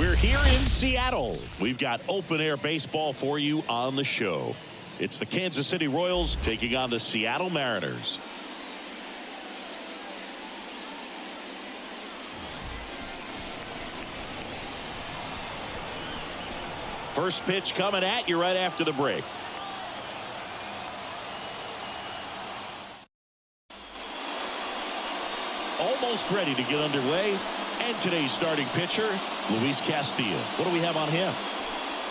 We're here in Seattle. We've got open-air baseball for you on the show. It's the Kansas City Royals taking on the Seattle Mariners. First pitch coming at you right after the break. Almost ready to get underway. And today's starting pitcher, Luis Castillo. What do we have on him?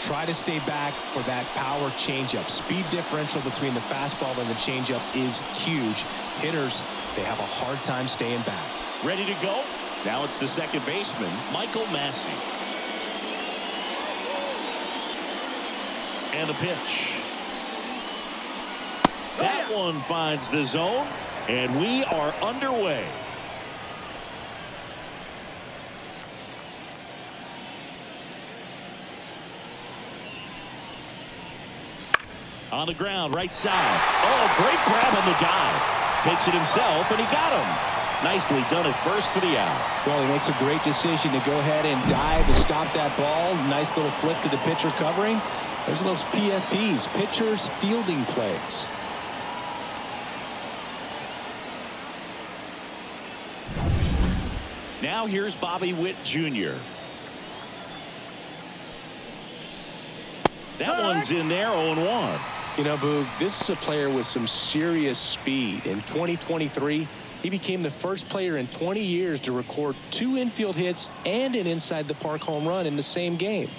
Try to stay back for that power changeup. Speed differential between the fastball and the changeup is huge. Hitters, they have a hard time staying back. Ready to go? Now it's the second baseman, Michael Massey. And the pitch. That one finds the zone, and we are underway. On the ground, right side. Oh, great grab on the dive. Takes it himself, and he got him. Nicely done at first for the out. Well, he makes a great decision to go ahead and dive to stop that ball. Nice little flip to the pitcher covering. There's those PFPs, pitchers fielding plays. Now here's Bobby Witt Jr. That one's in there, 0-1. You know, Boog, this is a player with some serious speed. In 2023, he became the first player in 20 years to record 2 infield hits and an inside-the-park home run in the same game.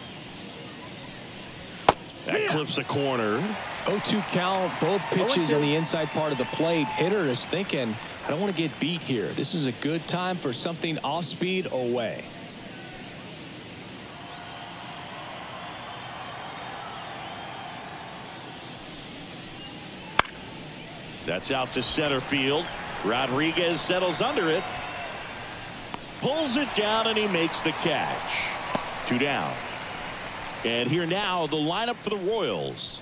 That clips a corner. 0-2 count, both pitches on the inside part of the plate. Hitter is thinking, I don't want to get beat here. This is a good time for something off-speed away. That's out to center field. Rodriguez settles under it. Pulls it down, and he makes the catch. 2 down. And here now, the lineup for the Royals.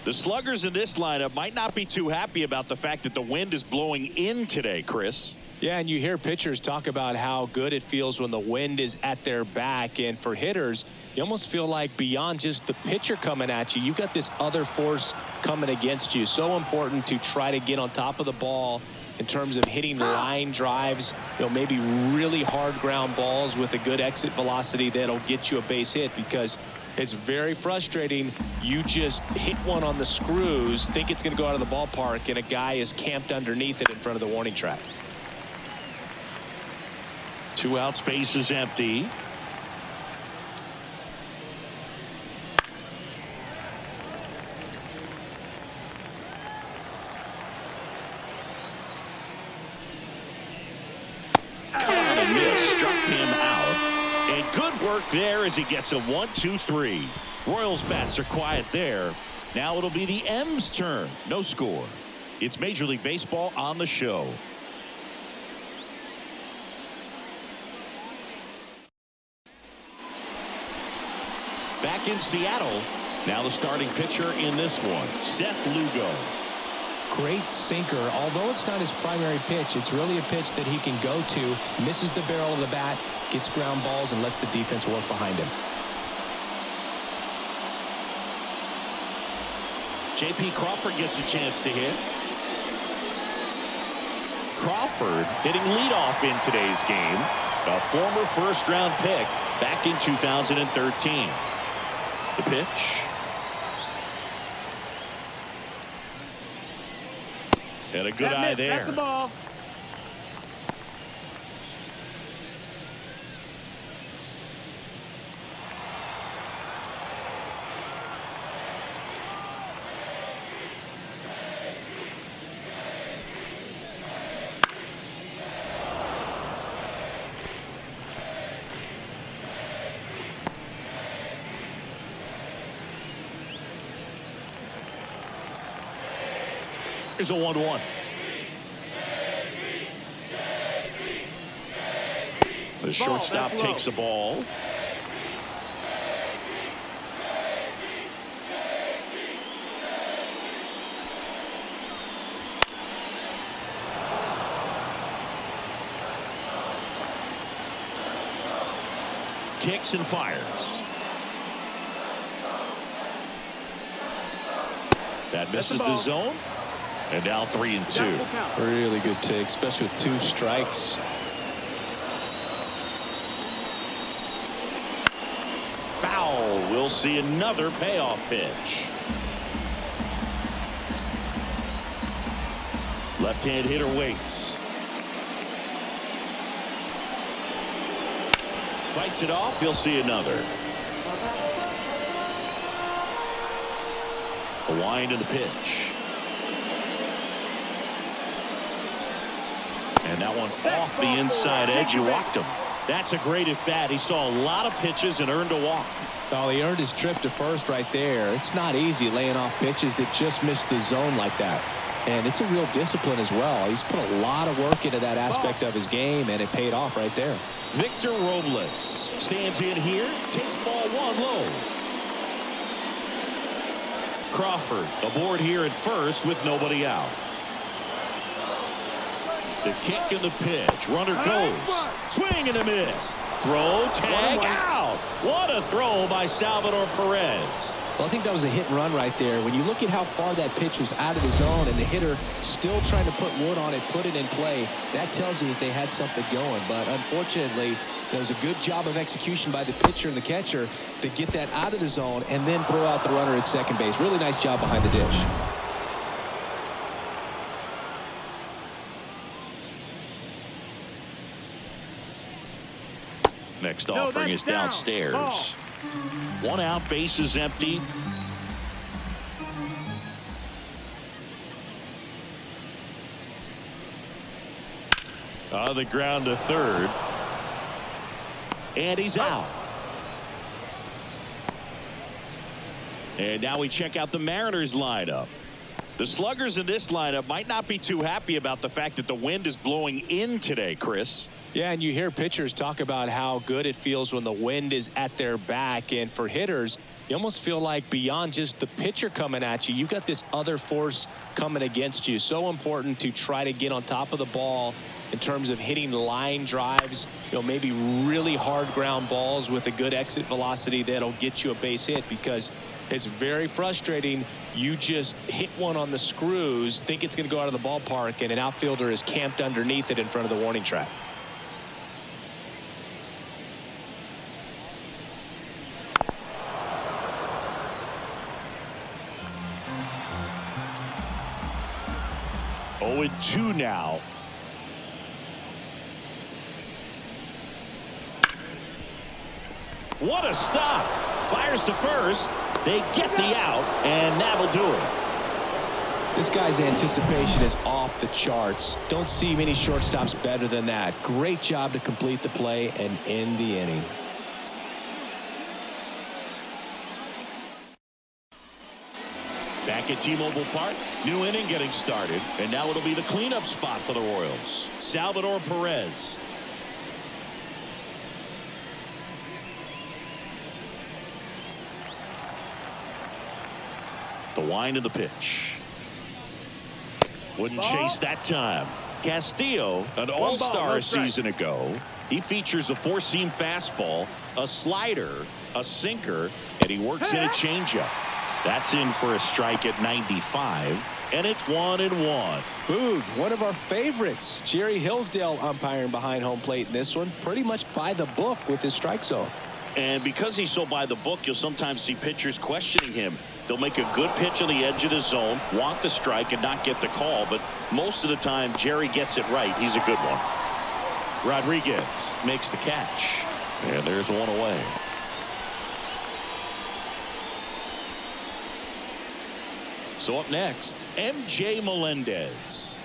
The sluggers in this lineup might not be too happy about the fact that the wind is blowing in today, Chris. Yeah, and you hear pitchers talk about how good it feels when the wind is at their back. And for hitters, you almost feel like beyond just the pitcher coming at you, you've got this other force coming against you. So important to try to get on top of the ball in terms of hitting line drives, maybe really hard ground balls with a good exit velocity that'll get you a base hit, because it's very frustrating. You just hit one on the screws, think it's going to go out of the ballpark, and a guy is camped underneath it in front of the warning track. 2 outs, base is empty. Struck him out. And good work there as he gets a 1-2-3. Royals bats are quiet there. Now it'll be the M's turn. No score. It's Major League Baseball on the show. Back in Seattle. Now the starting pitcher in this one, Seth Lugo. Great sinker. Although it's not his primary pitch, it's really a pitch that he can go to. Misses the barrel of the bat, gets ground balls, and lets the defense work behind him. J.P. Crawford gets a chance to hit. Crawford hitting leadoff in today's game. A former first-round pick back in 2013. The pitch. And a good eye there. That's the ball. Here's a 1-1. The shortstop takes the ball. Kicks and fires. That misses the zone. And now 3-2. Really good take, especially with 2 strikes. Foul. We'll see another payoff pitch. Left-hand hitter waits. Fights it off. He'll see another. The wind of the pitch. And that one off the inside edge. You walked him. That's a great at bat. He saw a lot of pitches and earned a walk. Oh, he earned his trip to first right there. It's not easy laying off pitches that just miss the zone like that. And it's a real discipline as well. He's put a lot of work into that aspect of his game, and it paid off right there. Victor Robles stands in here, takes ball 1 low. Crawford aboard here at first with nobody out. The kick and the pitch. Runner goes. Swing and a miss. Throw, tag, out. What a throw by Salvador Perez. Well, I think that was a hit and run right there. When you look at how far that pitch was out of the zone and the hitter still trying to put wood on it, put it in play, that tells you that they had something going. But unfortunately, there was a good job of execution by the pitcher and the catcher to get that out of the zone and then throw out the runner at second base. Really nice job behind the dish. Next offering is downstairs. 1 out, base is empty. On the ground to third. And he's out. And now we check out the Mariners lineup. The sluggers in this lineup might not be too happy about the fact that the wind is blowing in today, Chris. Yeah, and you hear pitchers talk about how good it feels when the wind is at their back. And for hitters, you almost feel like beyond just the pitcher coming at you, you've got this other force coming against you. So important to try to get on top of the ball in terms of hitting line drives, maybe really hard ground balls with a good exit velocity that'll get you a base hit, because it's very frustrating. You just hit one on the screws, think it's going to go out of the ballpark, and an outfielder is camped underneath it in front of the warning track. Oh, 2 now. What a stop. Fires to first. They get the out, and that'll do it. This guy's anticipation is off the charts. Don't see many shortstops better than that. Great job to complete the play and end the inning. Back at T-Mobile Park, new inning getting started, and now it'll be the cleanup spot for the Royals. Salvador Perez. The wind of the pitch. Wouldn't chase that time. Castillo, an all-star a season ago. He features a 4-seam fastball, a slider, a sinker, and he works in a changeup. That's in for a strike at 95, and it's 1-1. Boog, one of our favorites. Jerry Hillsdale umpiring behind home plate in this one. Pretty much by the book with his strike zone. And because he's so by the book, you'll sometimes see pitchers questioning him. They'll make a good pitch on the edge of the zone, want the strike, and not get the call. But most of the time, Jerry gets it right. He's a good one. Rodriguez makes the catch. And there's one away. So up next, MJ Melendez.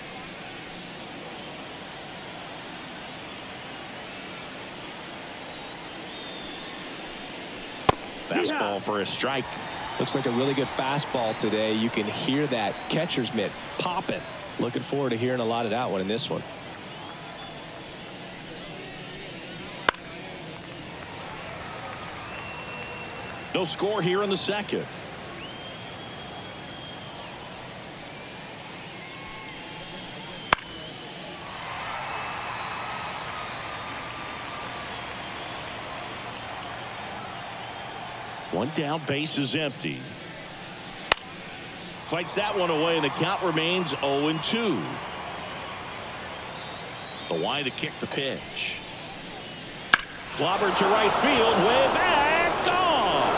Fastball for a strike. Looks like a really good fastball today. You can hear that catcher's mitt popping. Looking forward to hearing a lot of that one in this one. No score here in the second. One down, base is empty. Fights that one away, and the count remains 0-2. The line to kick the pitch. Clobbered to right field, way back, gone.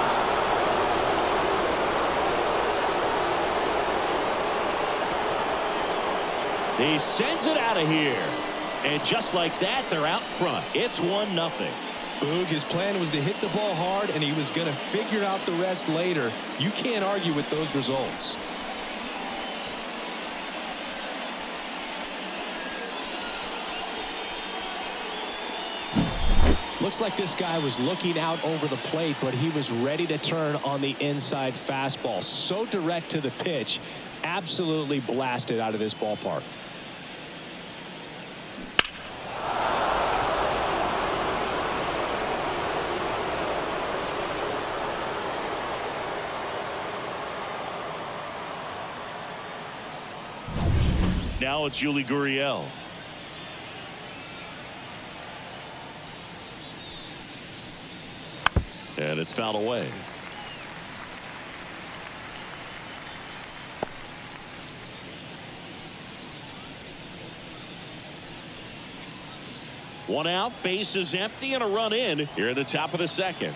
He sends it out of here. And just like that, they're out front. It's 1-0. Boog, his plan was to hit the ball hard, and he was going to figure out the rest later. You can't argue with those results. Looks like this guy was looking out over the plate, but he was ready to turn on the inside fastball. So direct to the pitch. Absolutely blasted out of this ballpark. Now it's Yuli Gurriel. And it's fouled away. One out, base is empty, and a run in here at the top of the second.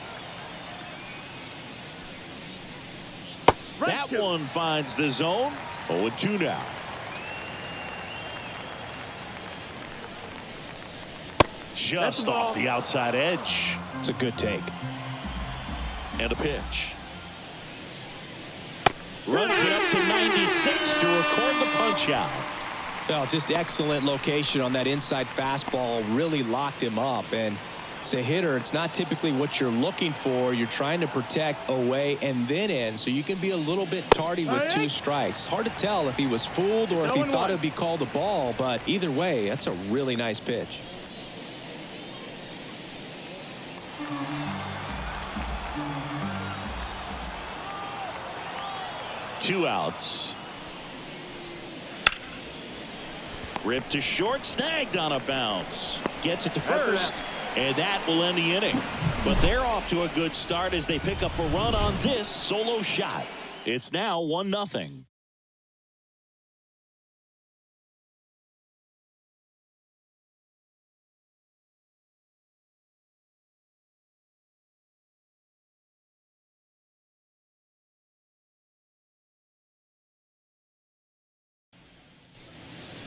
That one finds the zone. 0-2 now. Just off the outside edge. It's a good take. And a pitch. Runs it up to 96 to record the punch out. Well, just excellent location on that inside fastball. Really locked him up. And as a hitter, it's not typically what you're looking for. You're trying to protect away and then in, so you can be a little bit tardy with 2 strikes. Hard to tell if he was fooled or if he thought it would be called a ball, but either way, that's a really nice pitch. Two outs. Ripped to short, snagged on a bounce. Gets it to first, and that will end the inning. But they're off to a good start as they pick up a run on this solo shot. It's now 1-0.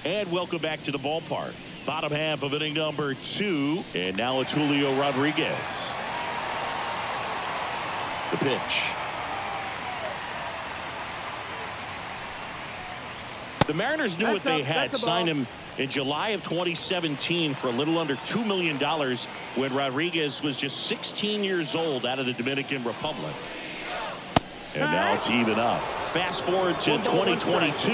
And welcome back to the ballpark. Bottom half of inning number 2. And now it's Julio Rodriguez. The pitch. The Mariners knew what they had. Signed him in July of 2017 for a little under $2 million when Rodriguez was just 16 years old out of the Dominican Republic. And now it's even up. Fast forward to 2022.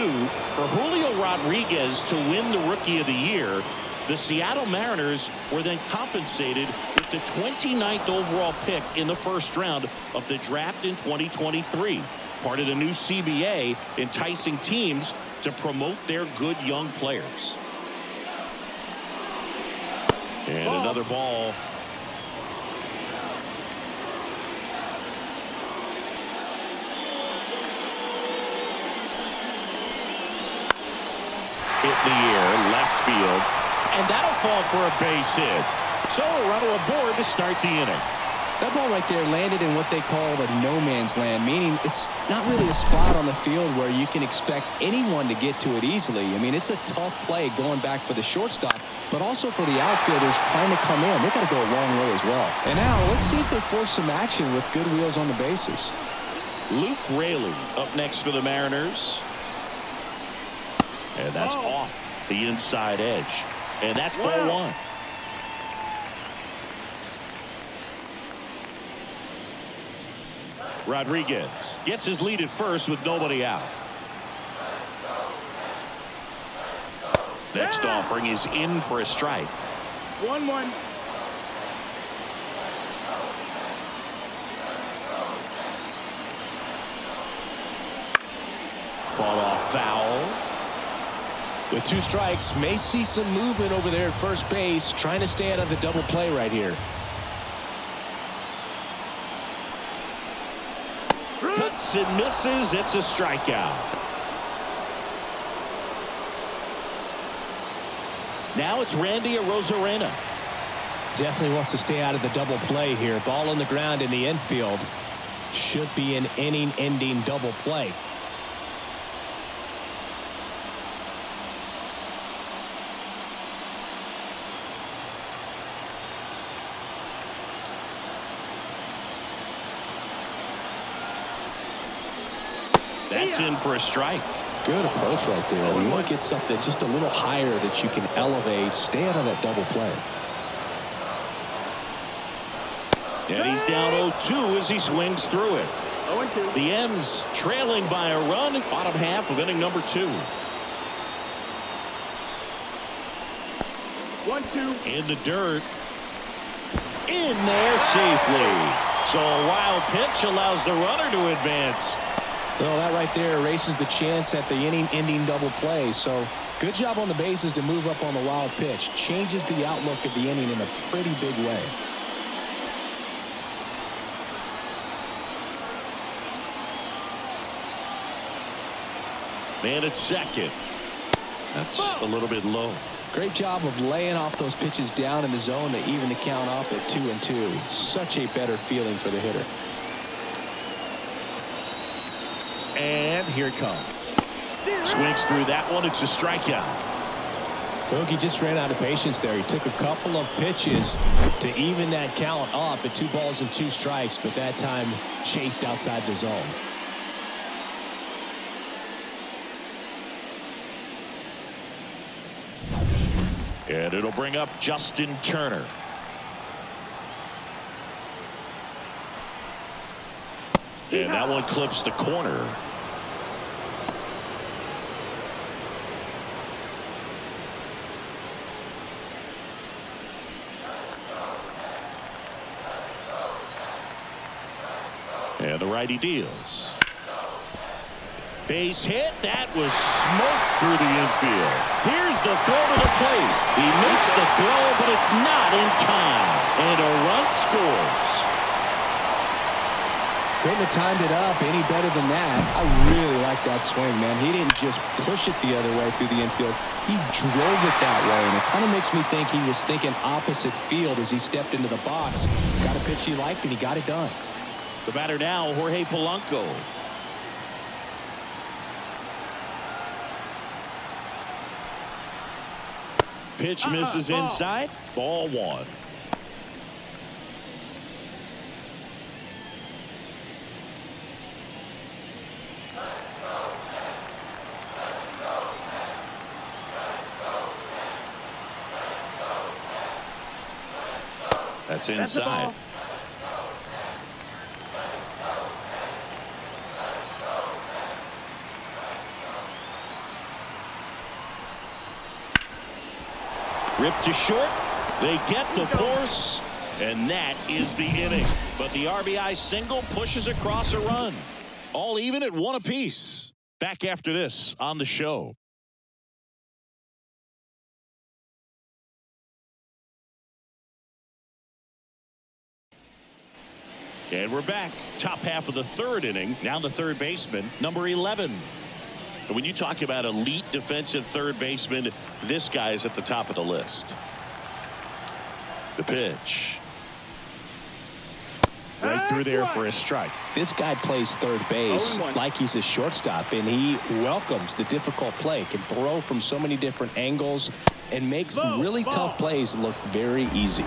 For Julio Rodriguez to win the Rookie of the Year, the Seattle Mariners were then compensated with the 29th overall pick in the first round of the draft in 2023. Part of the new CBA, enticing teams to promote their good young players. And another ball. Hit in the air, left field, and that'll fall for a base hit. So a runner aboard to start the inning. That ball right there landed in what they call the no man's land, meaning it's not really a spot on the field where you can expect anyone to get to it easily. I mean, it's a tough play going back for the shortstop, but also for the outfielders trying to come in. They've got to go a long way as well. And now let's see if they force some action with good wheels on the bases. Luke Raley up next for the Mariners. And that's off the inside edge. And that's ball one. Rodriguez gets his lead at first with nobody out. Next offering is in for a strike. 1-1. Fought off foul. With 2 strikes, may see some movement over there at first base, trying to stay out of the double play right here. Cuts and misses. It's a strikeout. Now it's Randy Arozarena. Definitely wants to stay out of the double play here. Ball on the ground in the infield. Should be an inning-ending double play. That's in for a strike. Good approach right there. You want to get something just a little higher that you can elevate. Stay out of that double play. And he's down 0-2 as he swings through it. The M's trailing by a run, bottom half of inning number 2. 1-2. In the dirt. In there safely. So a wild pitch allows the runner to advance. Well, that right there erases the chance at the inning-ending double play. So good job on the bases to move up on the wild pitch. Changes the outlook of the inning in a pretty big way. Man at second. That's a little bit low. Great job of laying off those pitches down in the zone to even the count off at 2-2. Such a better feeling for the hitter. And here it comes. Swings through that one. It's a strikeout. Bogey just ran out of patience there. He took a couple of pitches to even that count up at 2 balls and 2 strikes, but that time chased outside the zone. And it'll bring up Justin Turner. And that one clips the corner. And the righty deals. Base hit. That was smoked through the infield. Here's the throw to the plate. He makes the throw, but it's not in time. And a run scores. Couldn't have timed it up any better than that. I really like that swing, man. He didn't just push it the other way through the infield. He drove it that way, and it kind of makes me think he was thinking opposite field as he stepped into the box. Got a pitch he liked, and he got it done. The batter now, Jorge Polanco. Pitch misses inside. Ball 1. That's inside. Ripped to short. They get the force, and that is the inning. But the RBI single pushes across a run. All even at 1 apiece. Back after this on the show. And we're back. Top half of the 3rd inning. Now the third baseman, number 11. And when you talk about elite defensive third baseman, this guy is at the top of the list. The pitch. Right through there for a strike. This guy plays third base like he's a shortstop, and he welcomes the difficult play. Can throw from so many different angles and makes really tough plays look very easy.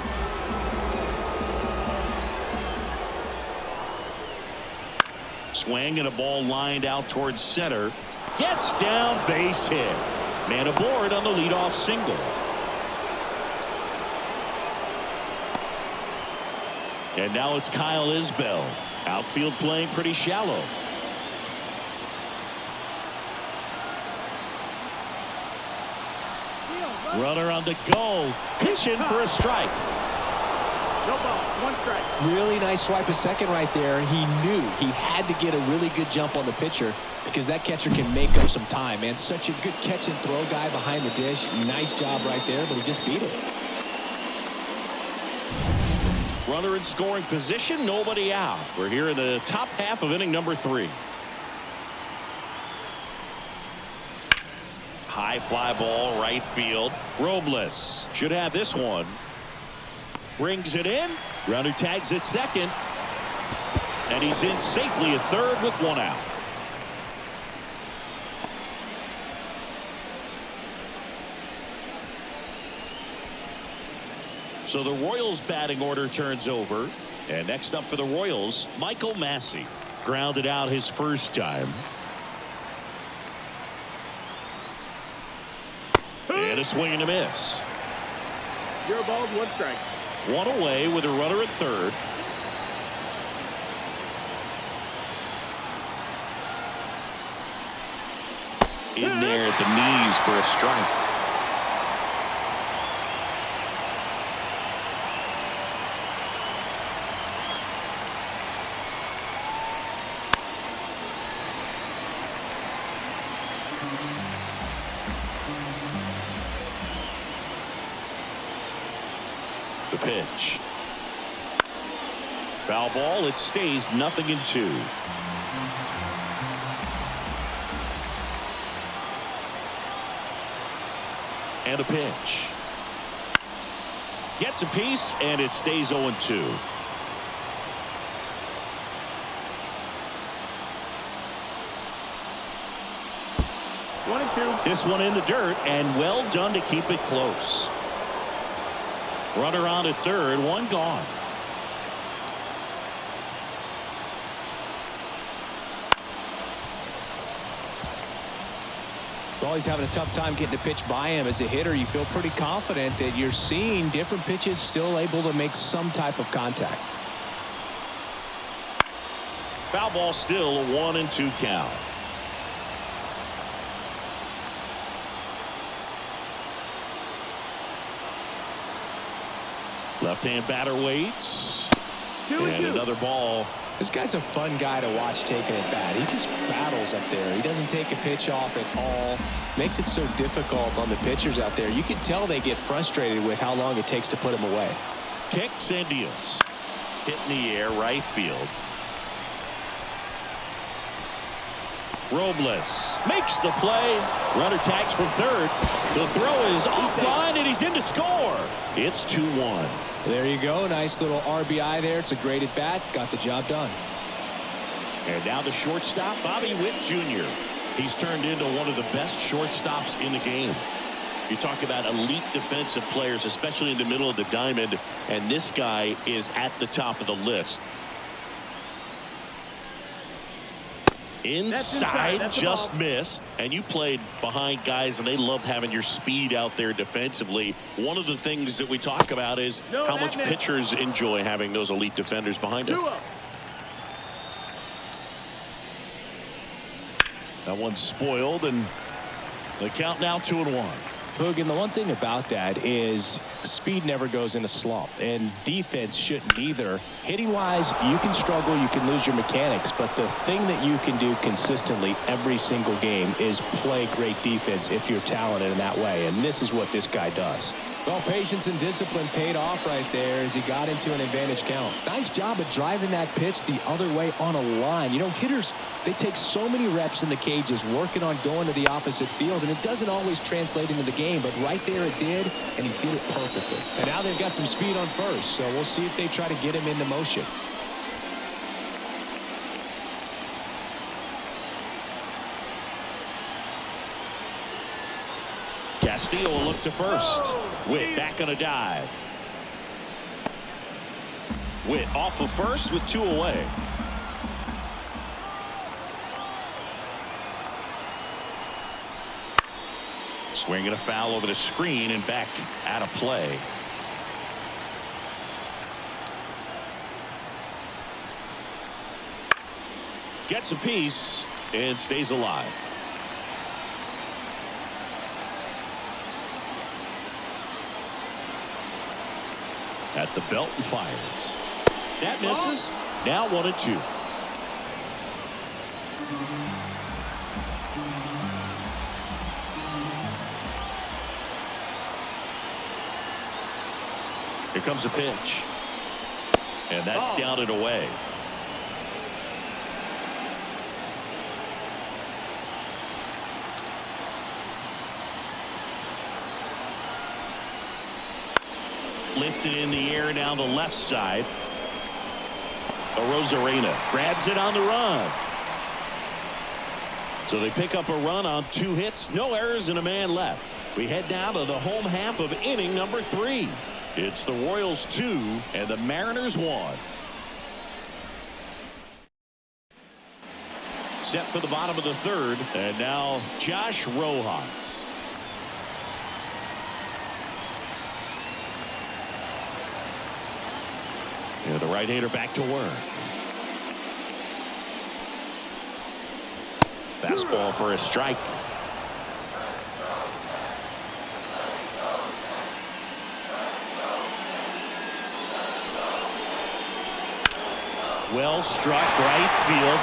Swing and a ball lined out towards center. Gets down, base hit. Man aboard on the leadoff single. And now it's Kyle Isbell. Outfield playing pretty shallow. Runner on the go. Pitching for a strike. No ball, 1 strike. Really nice swipe at second right there. He knew he had to get a really good jump on the pitcher because that catcher can make up some time, man. Such a good catch and throw guy behind the dish. Nice job right there, but he just beat it. Runner in scoring position, nobody out. We're here in the top half of inning number 3. High fly ball, right field. Robles should have this one. Brings it in. Runner tags at second. And he's in safely at third with 1 out. So the Royals batting order turns over. And next up for the Royals, Michael Massey. Grounded out his first time. And a swing and a miss. 0 balls, 1 strike. 1 away with a runner at third. In there at the knees for a strike. The pitch. Foul ball. It stays 0-2. And a pitch. Gets a piece, and it stays 0-2. This one in the dirt, and well done to keep it close. Runner on at third, 1 gone. Well, he's having a tough time getting a pitch by him. As a hitter, you feel pretty confident that you're seeing different pitches still able to make some type of contact. Foul ball, still a 1-2 count. Left-hand batter waits. And another ball. This guy's a fun guy to watch taking at bat. He just battles up there. He doesn't take a pitch off at all. Makes it so difficult on the pitchers out there. You can tell they get frustrated with how long it takes to put him away. Kicks and deals. Hit in the air, right field. Robles makes the play. Runner tags from third. The throw is offline, and he's in to score. It's 2-1. There you go. Nice little RBI there. It's a great at bat. Got the job done. And now the shortstop, Bobby Witt Jr. He's turned into one of the best shortstops in the game. You talk about elite defensive players, especially in the middle of the diamond, and this guy is at the top of the list. Inside, just missed. And you played behind guys, and they loved having your speed out there defensively. One of the things that we talk about is how much pitchers enjoy having those elite defenders behind them. That one's spoiled, and the count now 2-1. Hoog, and the one thing about that is speed never goes in a slump, and defense shouldn't either. Hitting wise, you can struggle, you can lose your mechanics, but the thing that you can do consistently every single game is play great defense if you're talented in that way, and this is what this guy does. Well, patience and discipline paid off right there as he got into an advantage count. Nice job of driving that pitch the other way on a line. You know, hitters, they take so many reps in the cages working on going to the opposite field, and it doesn't always translate into the game, but right there it did, and he did it perfectly. And now they've got some speed on first, so we'll see if they try to get him into motion. Castillo will look to first. Witt back on a dive. Witt off of first with 2 away. Swinging a foul over the screen and back out of play. Gets a piece and stays alive. At the belt and fires. That misses. Now 1-2. Here comes a pitch. And that's down and away. Lifted in the air down the left side. Rosarena grabs it on the run. So they pick up a run on 2 hits, no errors, and a man left. We head down to the home half of inning number 3. It's the Royals 2 and the Mariners 1. Set for the bottom of the 3rd, and now Josh Rojas. And the right-hander back to work. Fastball for a strike. Well struck right field.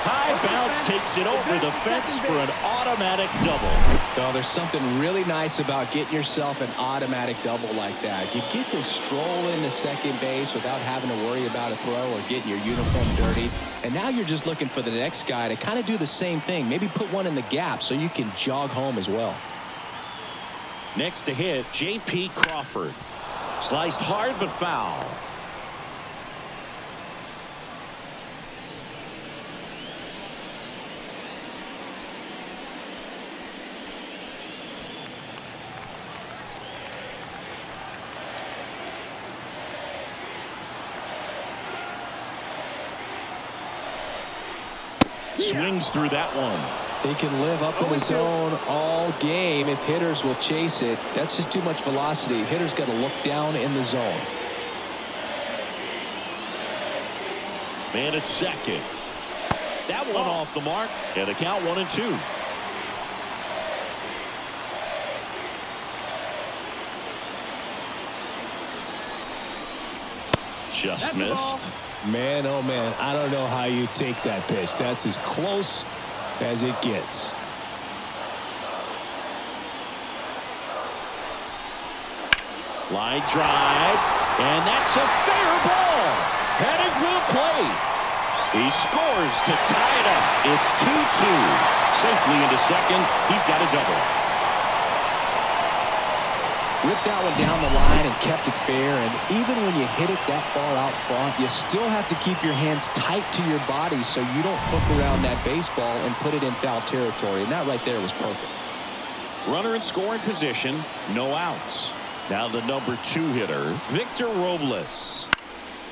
High bounce takes it over the fence for an automatic double. Well, there's something really nice about getting yourself an automatic double like that. You get to stroll into second base without having to worry about a throw or getting your uniform dirty. And now you're just looking for the next guy to kind of do the same thing. Maybe put one in the gap so you can jog home as well. Next to hit, J.P. Crawford. Sliced hard but foul. Swings through that one. He can live up in the zone all game if hitters will chase it. That's just too much velocity. Hitters got to look down in the zone. Man at second. That one off the mark. And the count 1-2. Just missed. Man, oh man, I don't know how you take that pitch. That's as close as it gets. Line drive, and that's a fair ball. Heading for the plate. He scores to tie it up. It's 2-2. Safely into second. He's got a double. Ripped that one down the line and kept it fair. And even when you hit it that far out front, you still have to keep your hands tight to your body so you don't hook around that baseball and put it in foul territory. And that right there was perfect. Runner in scoring position, no outs. Now the number 2 hitter, Victor Robles.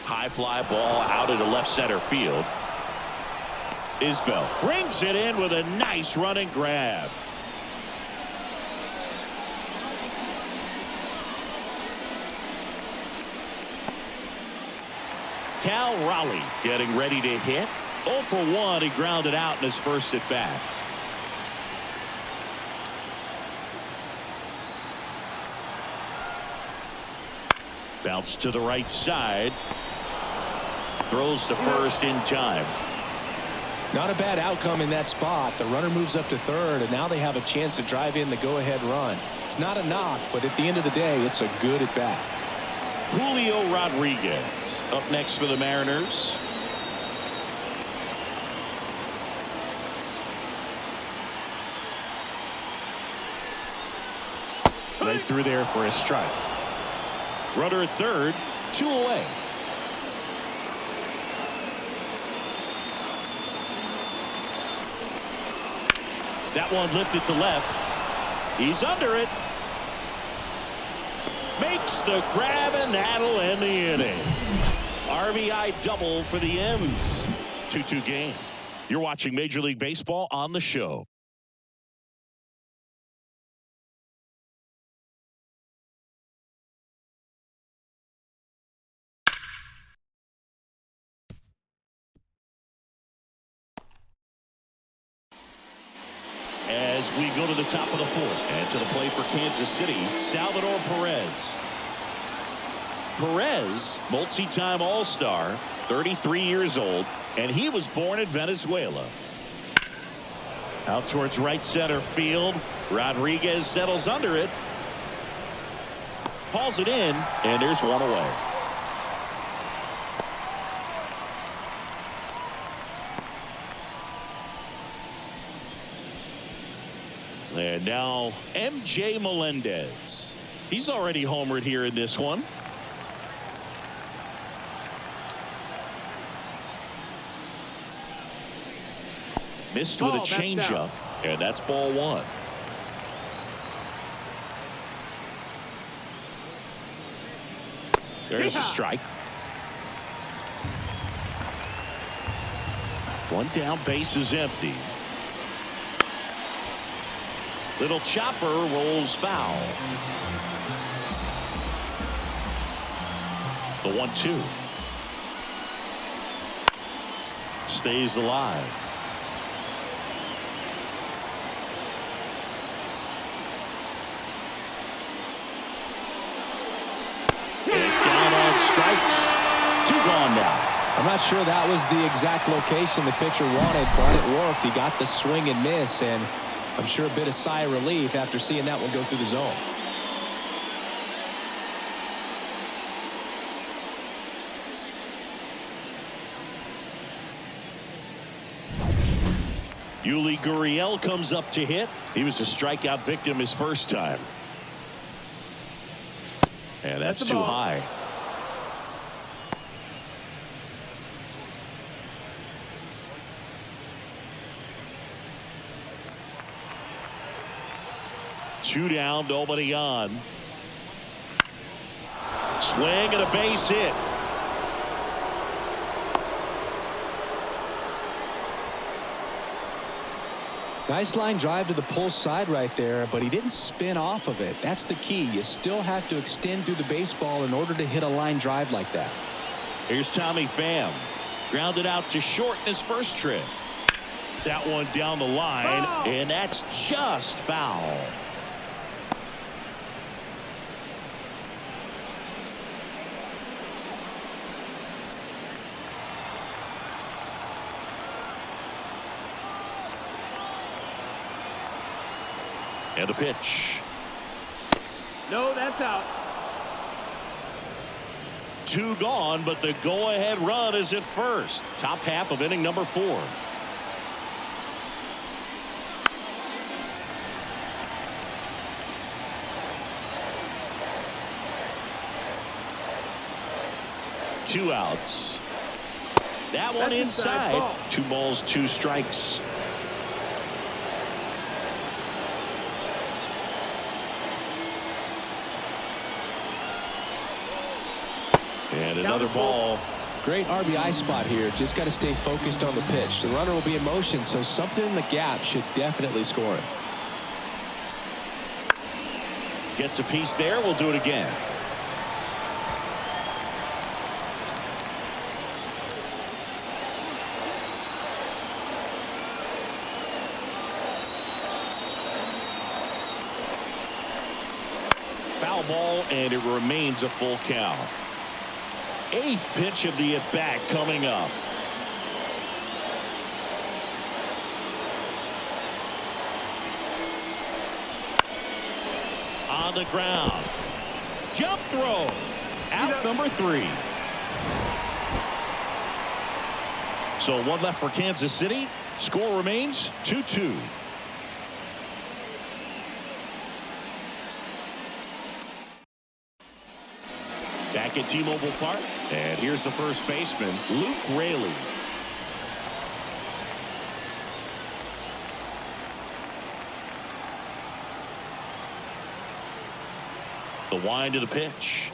High fly ball out into left center field. Isbell brings it in with a nice running grab. Cal Raleigh getting ready to hit. 0 for 1. He grounded out in his first at bat. Bounce to the right side. Throws to first in time. Not a bad outcome in that spot. The runner moves up to third, and now they have a chance to drive in the go-ahead run. It's not a knock, but at the end of the day, it's a good at bat. Julio Rodriguez up next for the Mariners. Right through there for a strike. Runner at third, 2 away. That one lifted to left. He's under it. Makes the grab, and that'll end the inning. RBI double for the M's. 2-2 game. You're watching Major League Baseball on the show. As we go to the top of the 4th, and to the plate for Kansas City, Salvador Perez. Perez, multi-time All-Star, 33 years old, and he was born in Venezuela. Out towards right center field. Rodriguez settles under it. Hauls it in, and there's one away. And now MJ Melendez. He's already homered here in this one. Missed with a changeup, and that's ball one. There's a strike. One down, base is empty. Little chopper rolls foul. The 1-2. Stays alive. Down on strikes. 2 gone now. I'm not sure that was the exact location the pitcher wanted, but it worked. He got the swing and miss, and I'm sure a bit of sigh of relief after seeing that one go through the zone. Yuli Gurriel comes up to hit. He was a strikeout victim his first time. And that's too high. Two down, nobody on. Swing and a base hit. Nice line drive to the pull side right there, but he didn't spin off of it. That's the key. You still have to extend through the baseball in order to hit a line drive like that. Here's Tommy Pham. Grounded out to short in his first trip. That one down the line, and that's just foul. And a pitch. No, that's out. 2 gone, but the go-ahead run is at first. Top half of inning number 4. Two outs. That one inside. 2 balls, 2 strikes. And another ball. Great RBI spot here. Just got to stay focused on the pitch. The runner will be in motion, so something in the gap should definitely score it. Gets a piece there. We'll do it again. Foul ball, and it remains a full count. 8th pitch of the at-bat coming up. On the ground. Jump throw. Out number 3. So 1 left for Kansas City. Score remains 2-2. Back at T-Mobile Park. And here's the first baseman, Luke Raley. The wind of the pitch.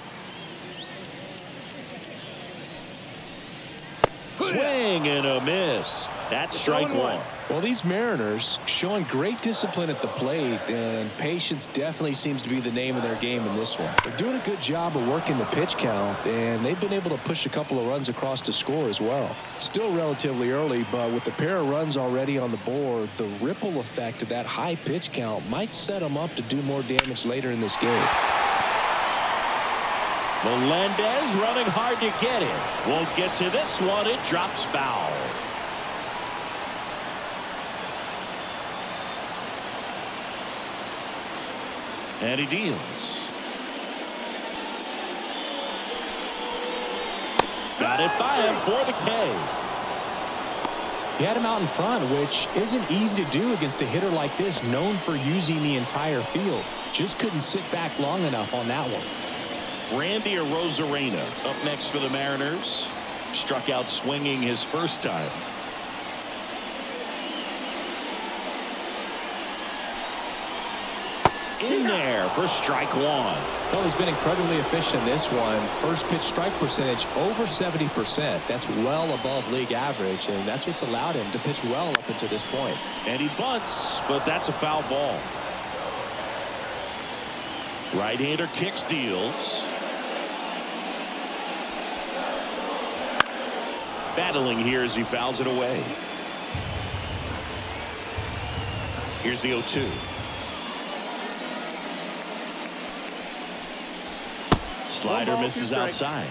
Swing and a miss. That's strike 1. Well, these Mariners showing great discipline at the plate, and patience definitely seems to be the name of their game in this one. They're doing a good job of working the pitch count, and they've been able to push a couple of runs across to score as well. Still relatively early, but with the pair of runs already on the board, the ripple effect of that high pitch count might set them up to do more damage later in this game. Melendez running hard to get it. Won't get to this one. It drops foul. And he deals. Got it by him for the K. He had him out in front, which isn't easy to do against a hitter like this, known for using the entire field. Just couldn't sit back long enough on that one. Randy Arozarena up next for the Mariners. Struck out swinging his first time. In there for strike one. Well, he's been incredibly efficient in this one. First pitch strike percentage over 70%. That's well above league average, and that's what's allowed him to pitch well up until this point. And he bunts, but that's a foul ball. Right-hander kicks, deals. Battling here as he fouls it away. Here's the 0-2. Slider misses outside.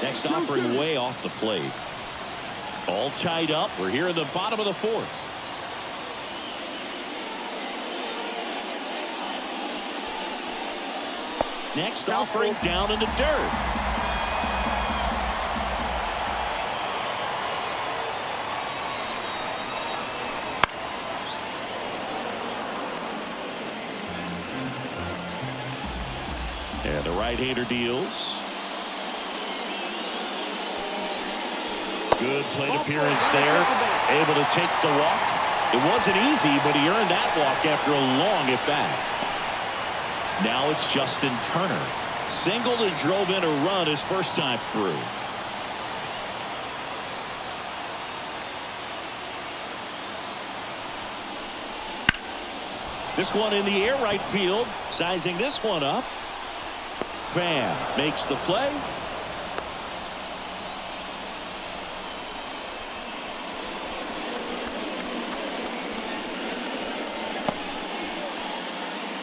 Next offering way off the plate. All tied up. We're here in the bottom of the fourth. Next offering down in the dirt. And the right-hander deals. Good plate appearance there. Able to take the walk. It wasn't easy, but he earned that walk after a long at-bat. Now it's Justin Turner. Singled and drove in a run his first time through. This one in the air right field. Sizing this one up. Pham makes the play.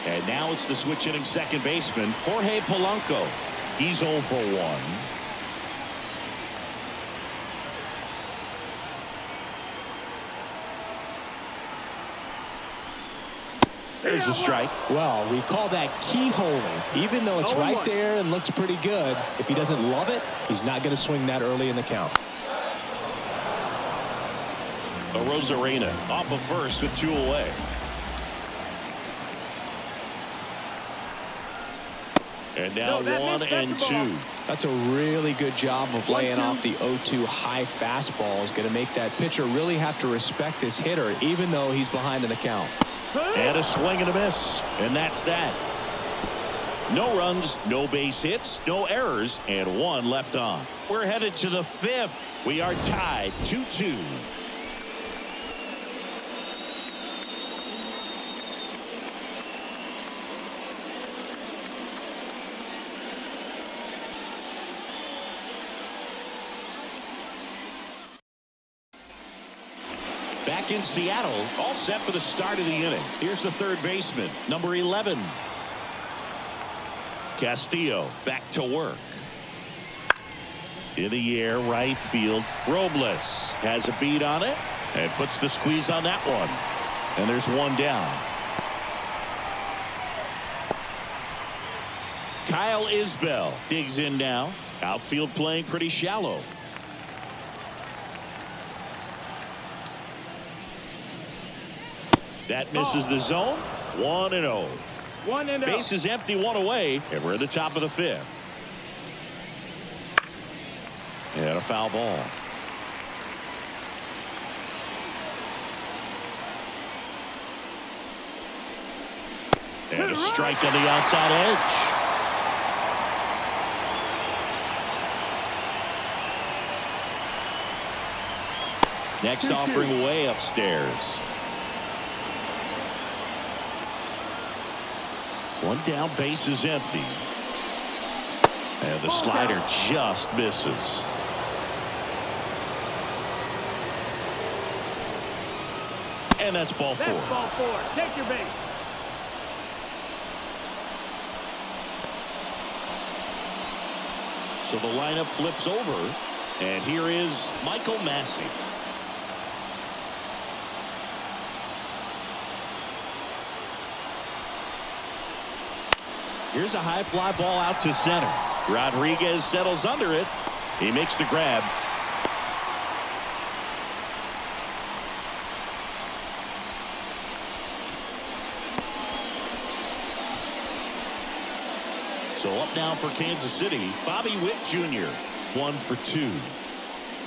And now it's the switch hitting second baseman, Jorge Polanco. He's 0 for 1. There's the strike. Well, we call that keyholing. Even though it's right there and looks pretty good, if he doesn't love it, he's not going to swing that early in the count. Arozarena off of first with 2 away. And now 1-2. That's a really good job of laying off the 0-2 high fastball. Is going to make that pitcher really have to respect this hitter, even though he's behind in the count. And a swing and a miss. And that's that. No runs, no base hits, no errors, and 1 left on. We're headed to the 5th. We are tied 2-2. Back in Seattle, all set for the start of the inning. Here's the third baseman, number 11. Castillo back to work. In the air, right field. Robles has a beat on it and puts the squeeze on that one. And there's 1 down. Kyle Isbell digs in now. Outfield playing pretty shallow. That misses the zone. 1-0. 1-0. Base is empty, 1 away, and we're at the top of the 5th. And a foul ball. And a strike on the outside edge. Next offering way upstairs. 1 down, base is empty. And the slider just misses. And that's ball 4. That's ball 4. Take your base. So the lineup flips over. And here is Michael Massey. Here's a high fly ball out to center. Rodriguez settles under it. He makes the grab. So up now for Kansas City, Bobby Witt Jr. 1 for 2.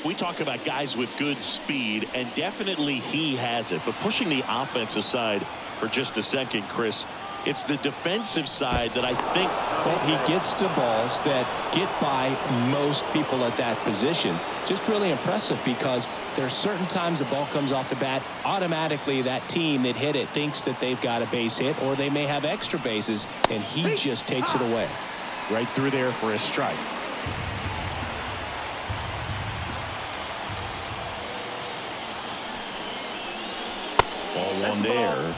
We talk about guys with good speed, and definitely he has it. But pushing the offense aside for just a second, Chris, it's the defensive side that I think. Well, he gets to balls that get by most people at that position. Just really impressive, because there's certain times the ball comes off the bat, automatically that team that hit it thinks that they've got a base hit, or they may have extra bases, and he just takes it away. Right through there for a strike. Ball one there.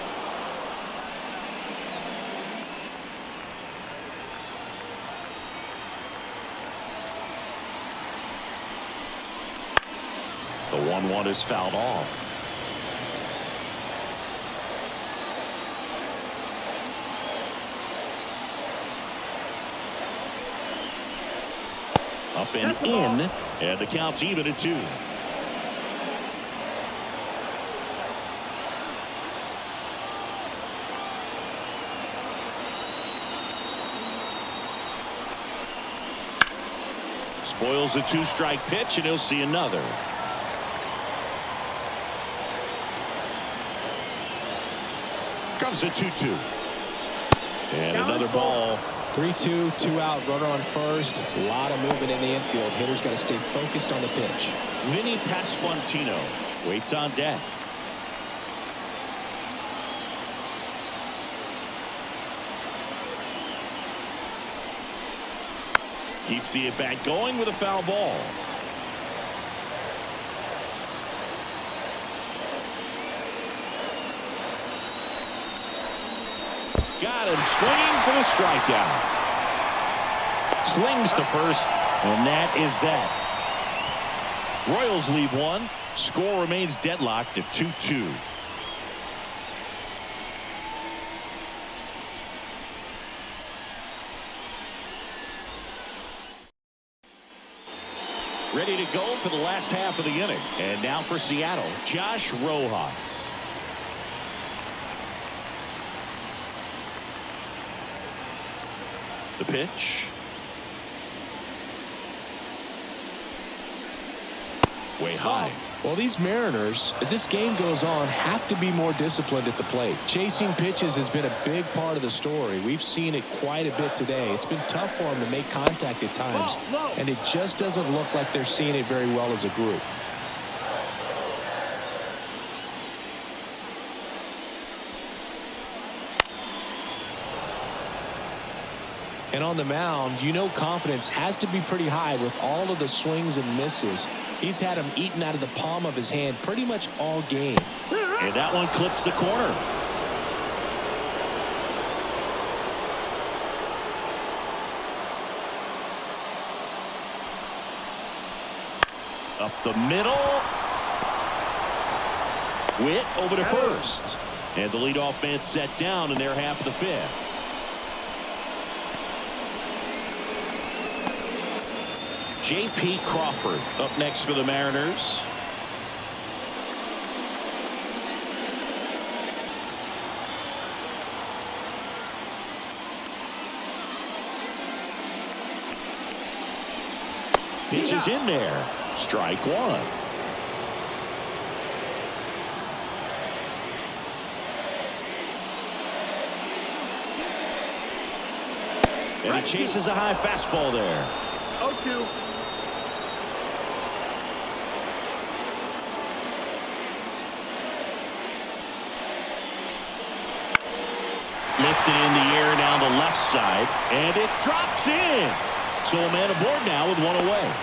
The 1-1 is fouled off. Up and in, and the count's even at 2. Spoils the 2-strike pitch, and he'll see another. Comes a 2-2. And another ball. 3-2, 2 out, runner on first. A lot of movement in the infield. Hitter's got to stay focused on the pitch. Vinny Pasquantino waits on deck. Keeps the at-bat going with a foul ball. Got him swinging for the strikeout. Slings to first, and that is that. Royals lead 1. Score remains deadlocked at 2-2. Ready to go for the last half of the inning. And now for Seattle, Josh Rojas. The pitch. Way high. Well, these Mariners, as this game goes on, have to be more disciplined at the plate. Chasing pitches has been a big part of the story. We've seen it quite a bit today. It's been tough for them to make contact at times, and it just doesn't look like they're seeing it very well as a group. And on the mound, you know, confidence has to be pretty high with all of the swings and misses. He's had them eaten out of the palm of his hand pretty much all game. And that one clips the corner. Up the middle. Witt over to first. And the leadoff man set down in their half of the 5th. J.P. Crawford up next for the Mariners. Pitch is in there. Strike 1. And he chases a high fastball there. 0-2. Lifted in the air down the left side, and it drops in. So a man aboard now with 1 away.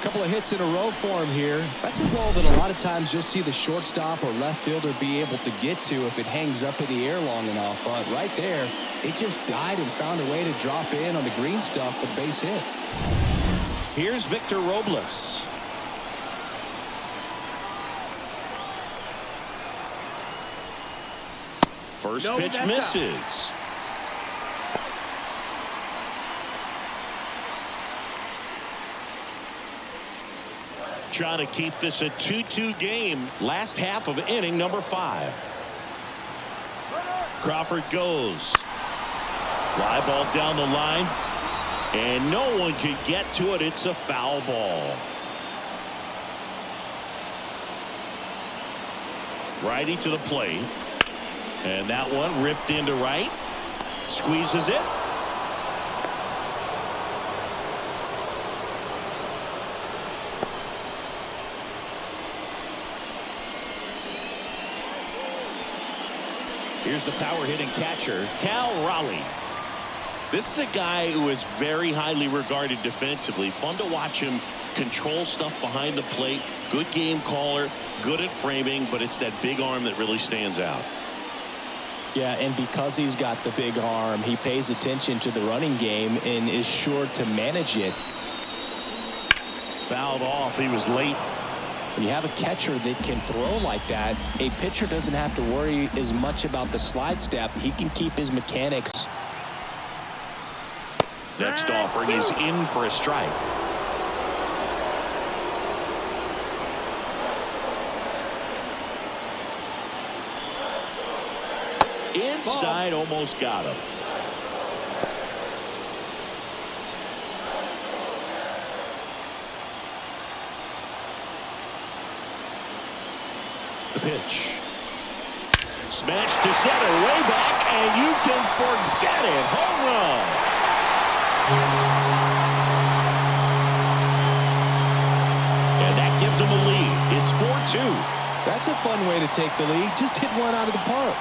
Couple of hits in a row for him here. That's a ball that a lot of times you'll see the shortstop or left fielder be able to get to if it hangs up in the air long enough. But right there, it just died and found a way to drop in on the green stuff for the base hit. Here's Victor Robles. First No, pitch that's misses. Trying to keep this a 2-2 game. Last half of inning number 5. Crawford goes. Fly ball down the line. And no one can get to it. It's a foul ball. Righty to the plate. And that one ripped into right. Squeezes it. Here's the power hitting catcher, Cal Raleigh. This is a guy who is very highly regarded defensively. Fun to watch him control stuff behind the plate. Good game caller, good at framing, but it's that big arm that really stands out. Yeah, and because he's got the big arm, he pays attention to the running game and is sure to manage it. Fouled off. He was late. When you have a catcher that can throw like that, a pitcher doesn't have to worry as much about the slide step. He can keep his mechanics. Next offering is in for a strike. Inside, almost got him. The pitch. Smashed to center, way back, and you can forget it. Home run. And that gives them a lead. It's 4-2. That's a fun way to take the lead. Just hit one out of the park.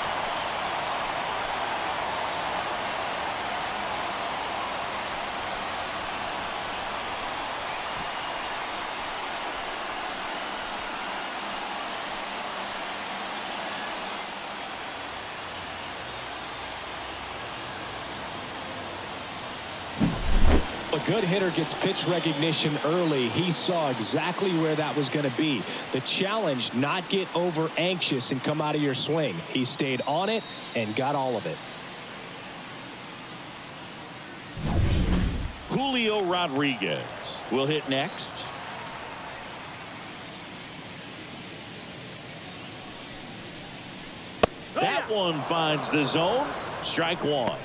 A good hitter gets pitch recognition early. He saw exactly where that was going to be. The challenge, not get over anxious and come out of your swing. He stayed on it and got all of it. Julio Rodriguez will hit next. That one finds the zone. Strike one.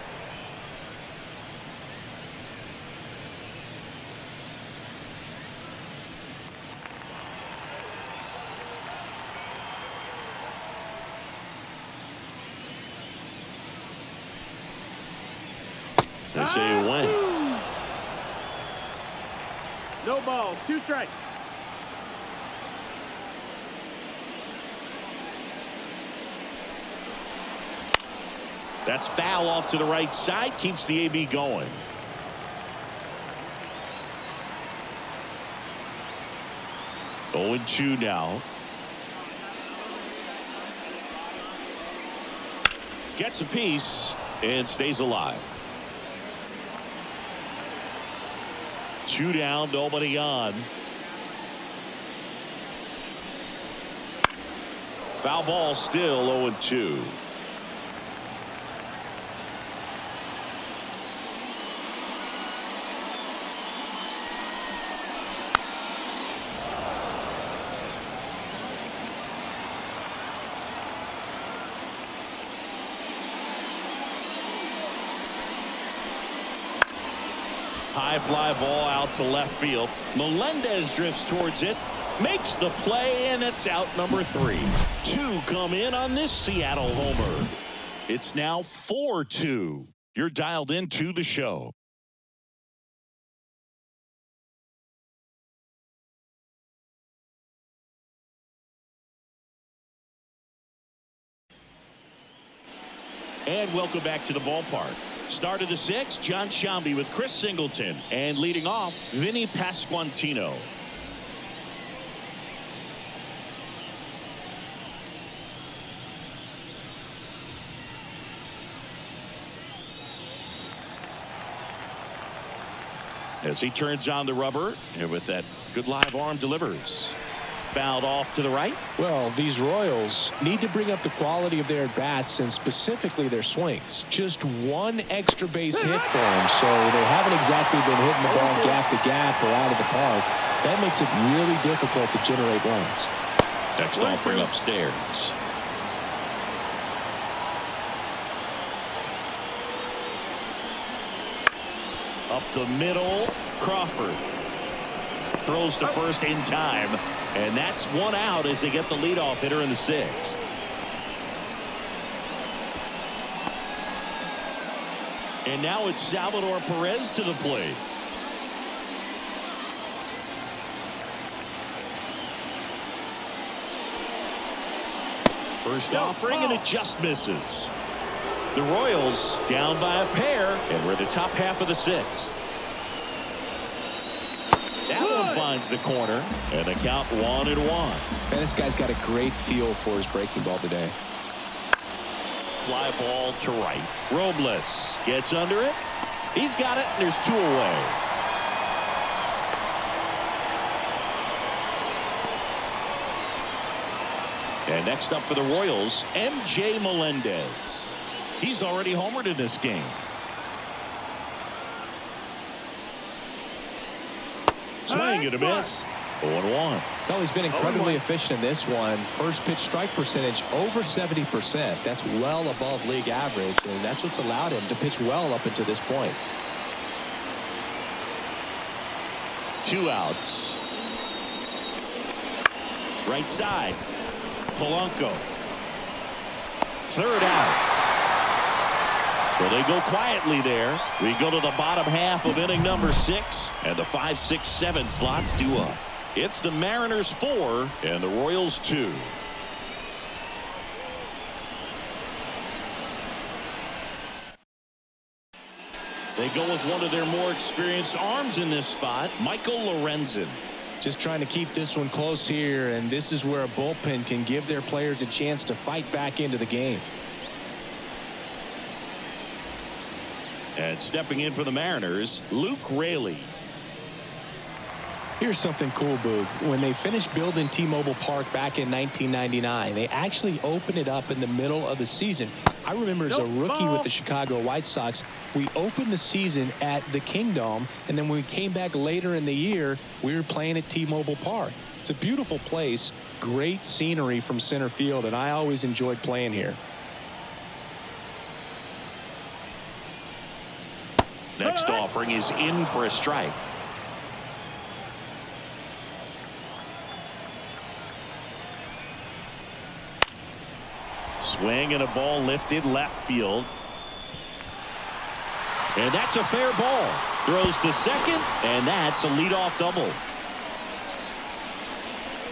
They say it went. No balls, 2 strikes. That's foul off to the right side. Keeps the AB going. Oh, and 2 now. Gets a piece and stays alive. 2 down, nobody on. Foul ball still 0-2. High fly ball out to left field. Melendez drifts towards it, makes the play, and it's out number 3. 2 come in on this Seattle homer. It's now 4-2. You're dialed into the show. And welcome back to the ballpark. Start of the 6th, John Sciambi with Chris Singleton. And leading off, Vinny Pasquantino. As he turns on the rubber, and with that good live arm delivers. fouled off to the right. Well, these Royals need to bring up the quality of their at-bats and specifically their swings. Just one extra base hit for them, so they haven't exactly been hitting the ball gap to gap or out of the park. That makes it really difficult to generate runs. Next offering upstairs. Up the middle, Crawford throws to first in time, and that's one out as they get the leadoff hitter in the sixth. And now it's Salvador Perez to the plate. First offering, and it just misses. The Royals down by a pair, and we're at the top half of the sixth. That one finds the corner, and the count 1-1. Man, this guy's got a great feel for his breaking ball today. Fly ball to right. Robles gets under it. He's got it, and there's two away. And next up for the Royals, MJ Melendez. He's already homered in this game. Swing and a miss. 0-1. Well, he's been incredibly efficient in this one. First pitch strike percentage over 70%. That's well above league average, and that's what's allowed him to pitch well up until this point. 2 outs. Right side. Polanco. Third out. So they go quietly there. We go to the bottom half of inning number 6, and the 5, 6, 7 slots due up. It's the Mariners 4 and the Royals 2. They go with one of their more experienced arms in this spot, Michael Lorenzen. Just trying to keep this one close here, and this is where a bullpen can give their players a chance to fight back into the game. And stepping in for the Mariners, Luke Raley. Here's something cool, Boog. When they finished building T-Mobile Park back in 1999, they actually opened it up in the middle of the season. I remember as a rookie with the Chicago White Sox, we opened the season at the Kingdome, and then when we came back later in the year, we were playing at T-Mobile Park. It's a beautiful place, great scenery from center field, and I always enjoyed playing here. Next offering is in for a strike. Swing and a ball lifted left field. And that's a fair ball. Throws to second, and that's a leadoff double.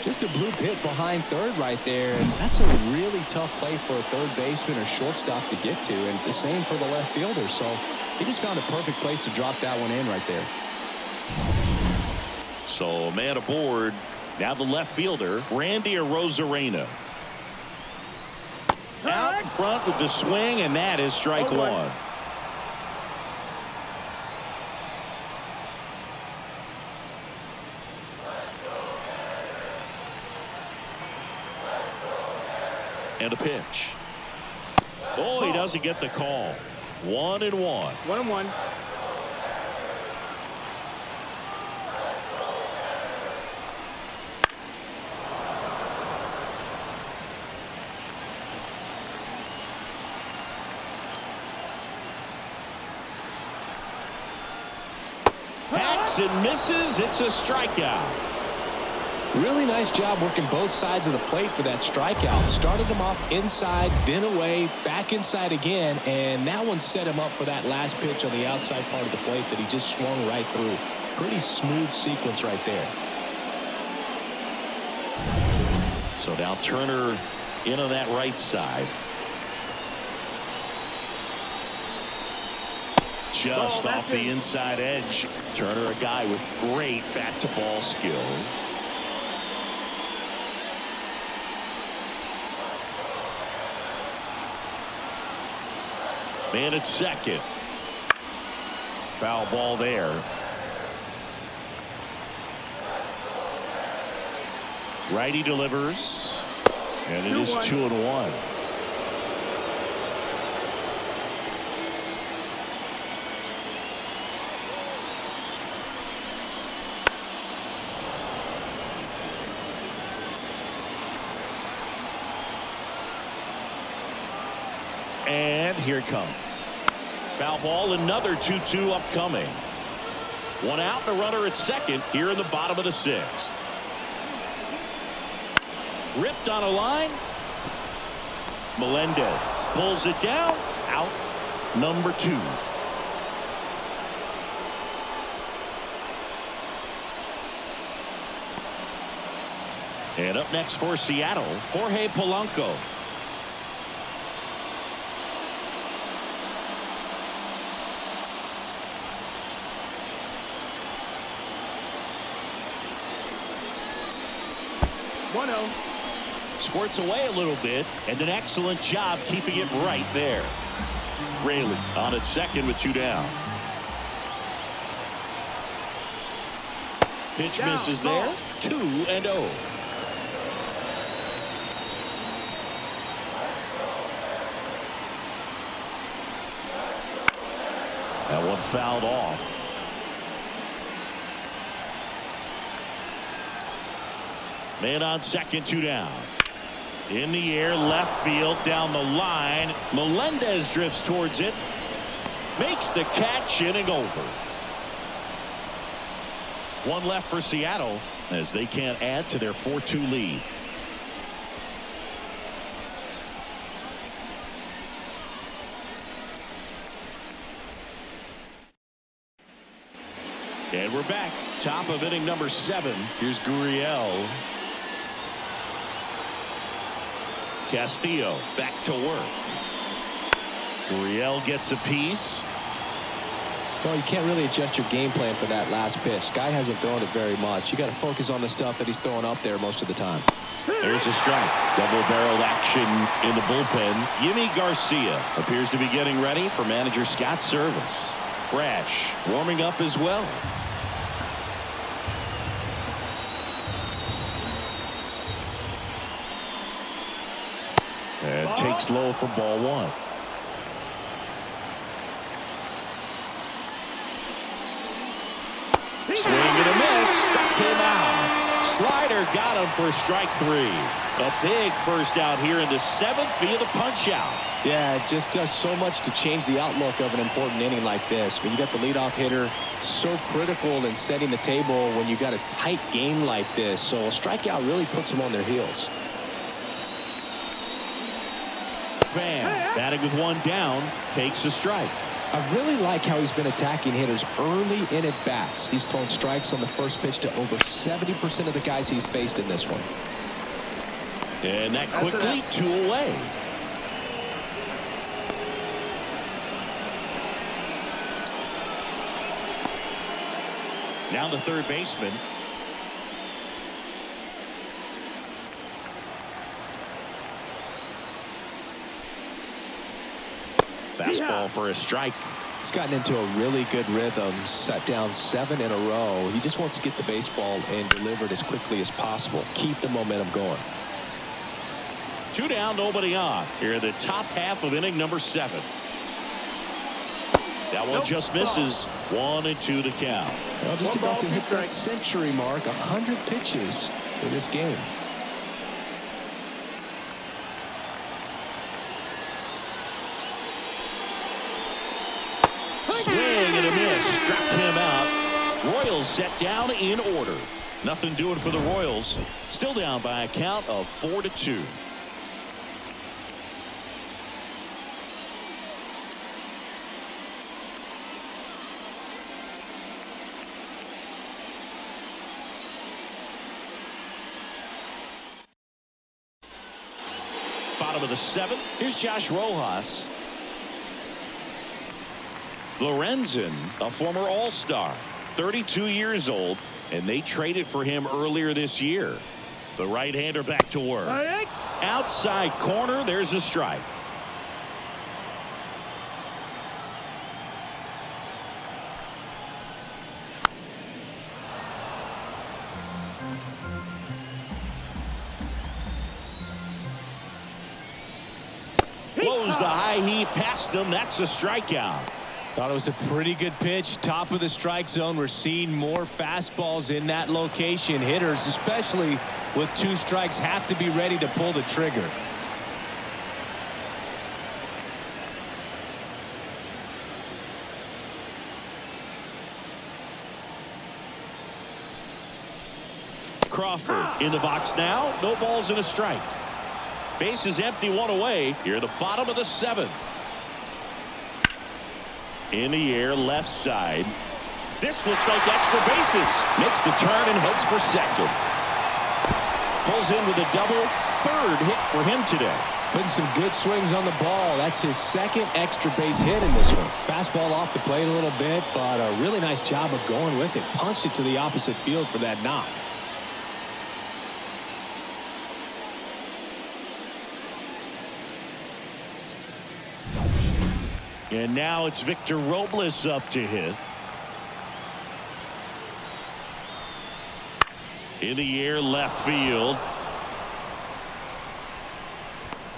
Just a bloop hit behind third right there, and that's a really tough play for a third baseman or shortstop to get to, and the same for the left fielder. So he just found a perfect place to drop that one in right there. So a man aboard. Now the left fielder, Randy Arozarena. Out in front with the swing, and that is strike one. And a pitch. Oh, he doesn't get the call. 1-1. 1-1. Hacks and misses. It's a strikeout. Really nice job working both sides of the plate for that strikeout. Started him off inside, then away, back inside again, and that one set him up for that last pitch on the outside part of the plate that he just swung right through. Pretty smooth sequence right there. So now Turner in on that right side. Just off the inside edge. Turner, a guy with great bat-to-ball skill. Man at second. Foul ball there. Righty delivers. And it is 2-1. And here it comes. Foul ball, another 2-2 upcoming. One out and a runner at second here in the bottom of the sixth. Ripped on a line. Melendez pulls it down. Out number 2. And up next for Seattle, Jorge Polanco. Squirts away a little bit, and an excellent job keeping it right there. Raley on at second with 2 down. Pitch misses there. 2-0. That one fouled off. Man on second, 2 down. In the air, left field, down the line. Melendez drifts towards it. Makes the catch, inning over. One left for Seattle as they can't add to their 4-2 lead. And we're back. Top of inning number 7. Here's Gurriel. Castillo back to work. Gurriel gets a piece. Well, you can't really adjust your game plan for that last pitch. Guy hasn't thrown it very much. You got to focus on the stuff that he's throwing up there most of the time. There's a strike. Double-barreled action in the bullpen. Yimi Garcia appears to be getting ready for manager Scott's service. Brash warming up as well. And takes low for ball 1. Swing and a miss. Struck him out. Slider got him for strike 3. A big first out here in the 7th via the punch out. Yeah, it just does so much to change the outlook of an important inning like this. When you got the leadoff hitter, so critical in setting the table when you got a tight game like this. So a strikeout really puts them on their heels. Fan batting with 1 down, takes a strike. I really like how he's been attacking hitters early in at bats. He's thrown strikes on the first pitch to over 70% of the guys he's faced in this one. And that quickly 2 away. Now the third baseman. Fastball for a strike. He's gotten into a really good rhythm, set down 7 in a row. He just wants to get the baseball and deliver it as quickly as possible. Keep the momentum going. 2 down, nobody on. Here in the top half of inning number 7. That one just misses. 1-2 the count. Well, just about to hit that century mark. 100 pitches for this game. Swing and a miss. Struck him out. Royals set down in order. Nothing doing for the Royals. Still down by a count of 4-2. Bottom of the 7th. Here's Josh Rojas. Lorenzen, a former All-Star, 32 years old, and they traded for him earlier this year. The right-hander back to work. Outside corner, there's a strike. Throws the high heat past him. That's a strikeout. Thought it was a pretty good pitch. Top of the strike zone. We're seeing more fastballs in that location. Hitters, especially with 2 strikes, have to be ready to pull the trigger. Crawford in the box now. No balls and a strike. Base is empty, 1 away. Here at the bottom of the 7th. In the air, left side. This looks like extra bases. Makes the turn and heads for second. Pulls in with a double. 3rd hit for him today. Putting some good swings on the ball. That's his 2nd extra base hit in this one. Fastball off the plate a little bit, but a really nice job of going with it. Punched it to the opposite field for that knock. And now it's Victor Robles up to hit. In the air, left field.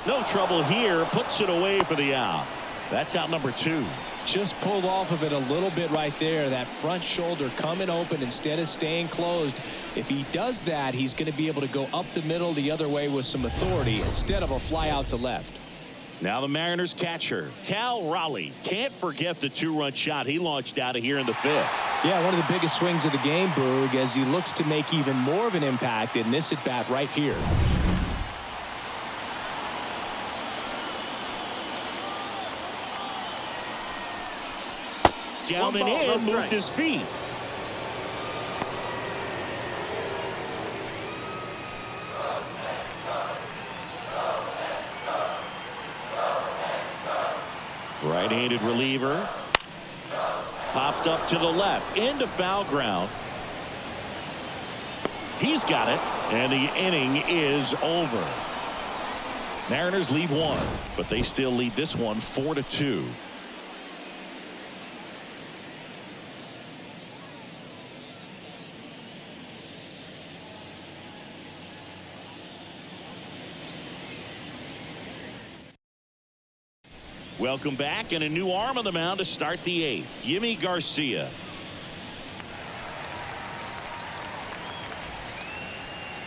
No trouble here. Puts it away for the out. That's out number 2. Just pulled off of it a little bit right there. That front shoulder coming open instead of staying closed. If he does that, he's going to be able to go up the middle the other way with some authority instead of a fly out to left. Now the Mariners catcher, Cal Raleigh. Can't forget the 2-run shot he launched out of here in the 5th. Yeah, one of the biggest swings of the game, Boog, as he looks to make even more of an impact in this at-bat right here. Down and in, moved his feet. Right-handed reliever. Popped up to the left. Into foul ground. He's got it. And the inning is over. Mariners leave 1. But they still lead this one 4-2. Welcome back, and a new arm on the mound to start the 8th. Yimi Garcia.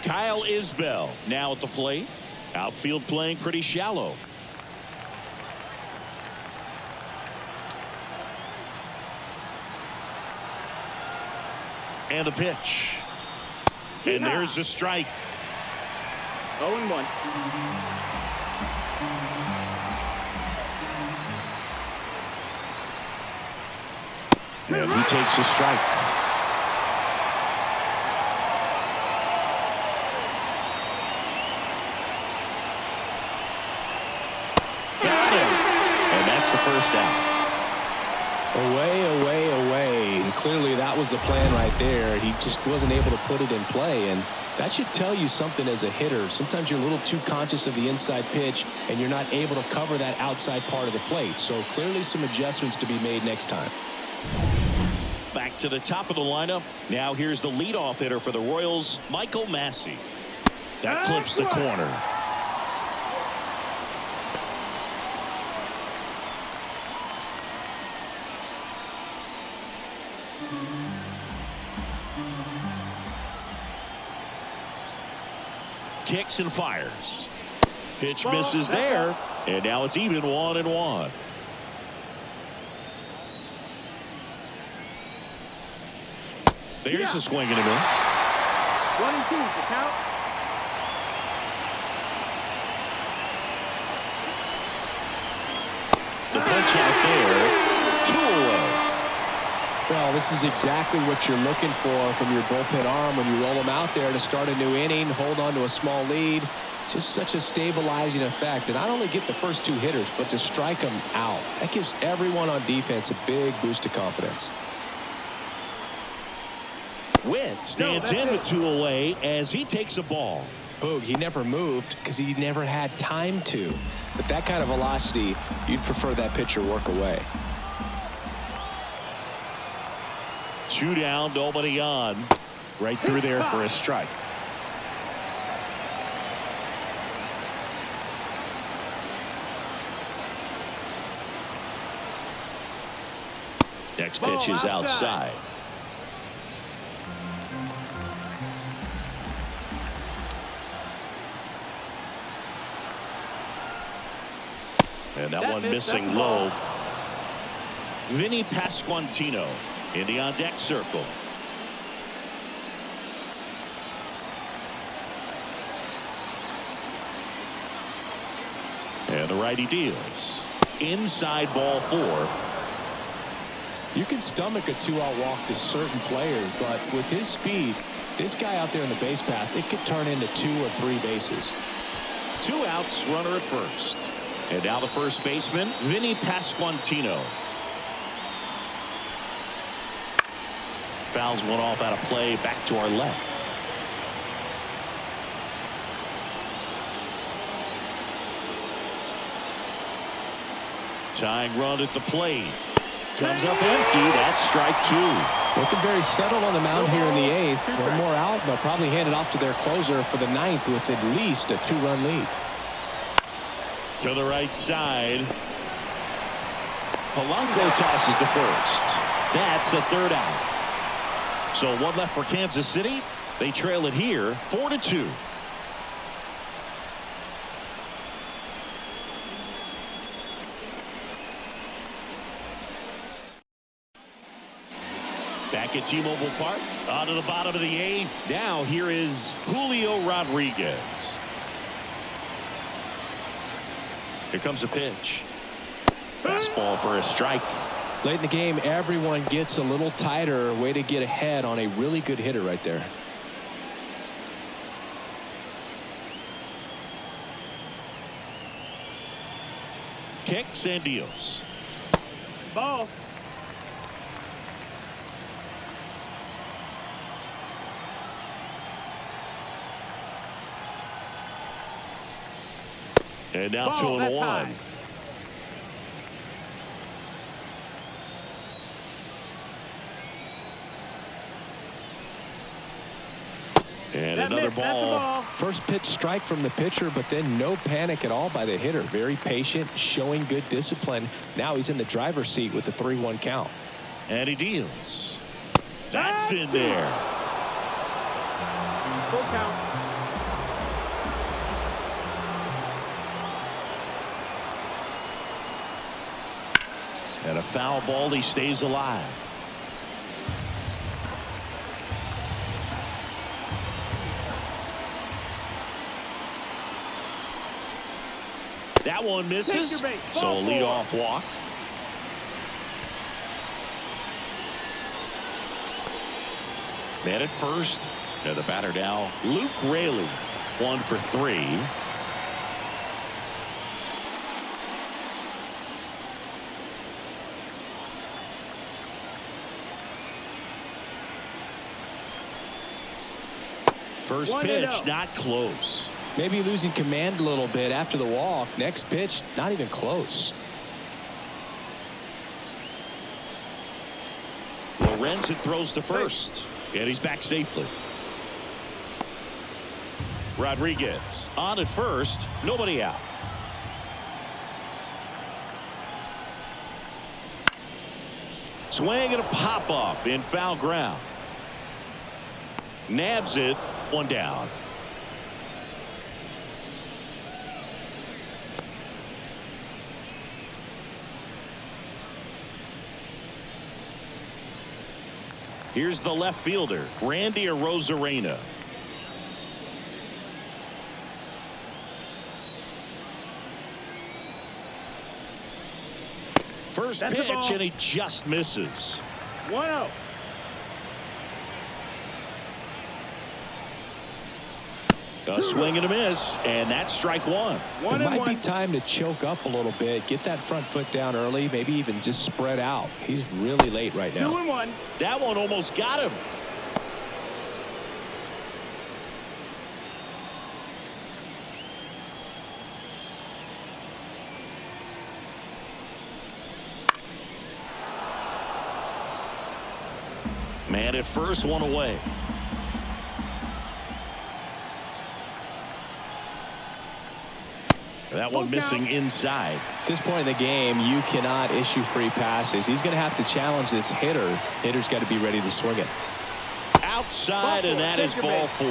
Kyle Isbell now at the plate. Outfield playing pretty shallow. And the pitch. And there's the strike. 0-1. And he takes a strike. Got him. And that's the first out. Away, away, away. And clearly that was the plan right there. He just wasn't able to put it in play. And that should tell you something as a hitter. Sometimes you're a little too conscious of the inside pitch and you're not able to cover that outside part of the plate. So clearly some adjustments to be made next time. Back to the top of the lineup. Now here's the leadoff hitter for the Royals, Michael Massey. That clips the corner. Kicks and fires. Pitch misses there. And now it's even 1-1. There's a swing and a miss. 1-2 the count. The punch out there. 2 away. Well, this is exactly what you're looking for from your bullpen arm when you roll them out there to start a new inning, hold on to a small lead. Just such a stabilizing effect. And not only get the first 2 hitters, but to strike them out. That gives everyone on defense a big boost of confidence. Witt stands in with 2 away as he takes a ball. Boog, he never moved because he never had time to. But that kind of velocity, you'd prefer that pitcher work away. 2 down, nobody on. Right through there for a strike. Next pitch is outside. And that one missing low. Vinny Pasquantino in the on deck circle. And the righty deals. Inside ball 4. You can stomach a 2-out walk to certain players, but with his speed, this guy out there in the base pass, it could turn into 2 or 3 bases. 2 outs, runner at first. And now the first baseman, Vinny Pasquantino. Fouls one off out of play, back to our left. Tying run at the plate. Comes up empty. That's strike 2. Looking very settled on the mound here in the 8th. One more out. They'll probably hand it off to their closer for the 9th with at least a 2-run lead. To the right side. Polanco tosses to first. That's the 3rd out. So 1 left for Kansas City. They trail it here 4-2. Back at T-Mobile Park, on to the bottom of the 8th. Now here is Julio Rodriguez. Here comes the pitch. Fastball for a strike. Late in the game, everyone gets a little tighter. Way to get ahead on a really good hitter right there. Kicks and deals. Ball. And now 2-1. And another ball. First pitch strike from the pitcher, but then no panic at all by the hitter. Very patient, showing good discipline. Now he's in the driver's seat with the 3-1 count. And he deals. That's in there. Full count. And a foul ball. He stays alive. That one misses. So a leadoff walk. Man at first. And the batter now, Luke Raley. 1 for 3. First pitch, not close. Maybe losing command a little bit after the walk. Next pitch, not even close. Lorenzen throws to first. And he's back safely. Rodriguez on at first. Nobody out. Swing and a pop up in foul ground. Nabs it. 1 down. Here's the left fielder, Randy Arozarena. First pitch, and he just misses. 1-0. A swing and a miss, and that's strike 1. It might be time to choke up a little bit, get that front foot down early, maybe even just spread out. He's really late right now. 2-1. That one almost got him. Man at first, 1 away. That one missing inside. At this point in the game, you cannot issue free passes. He's going to have to challenge this hitter. Hitter's got to be ready to swing it. Outside, and that is ball 4.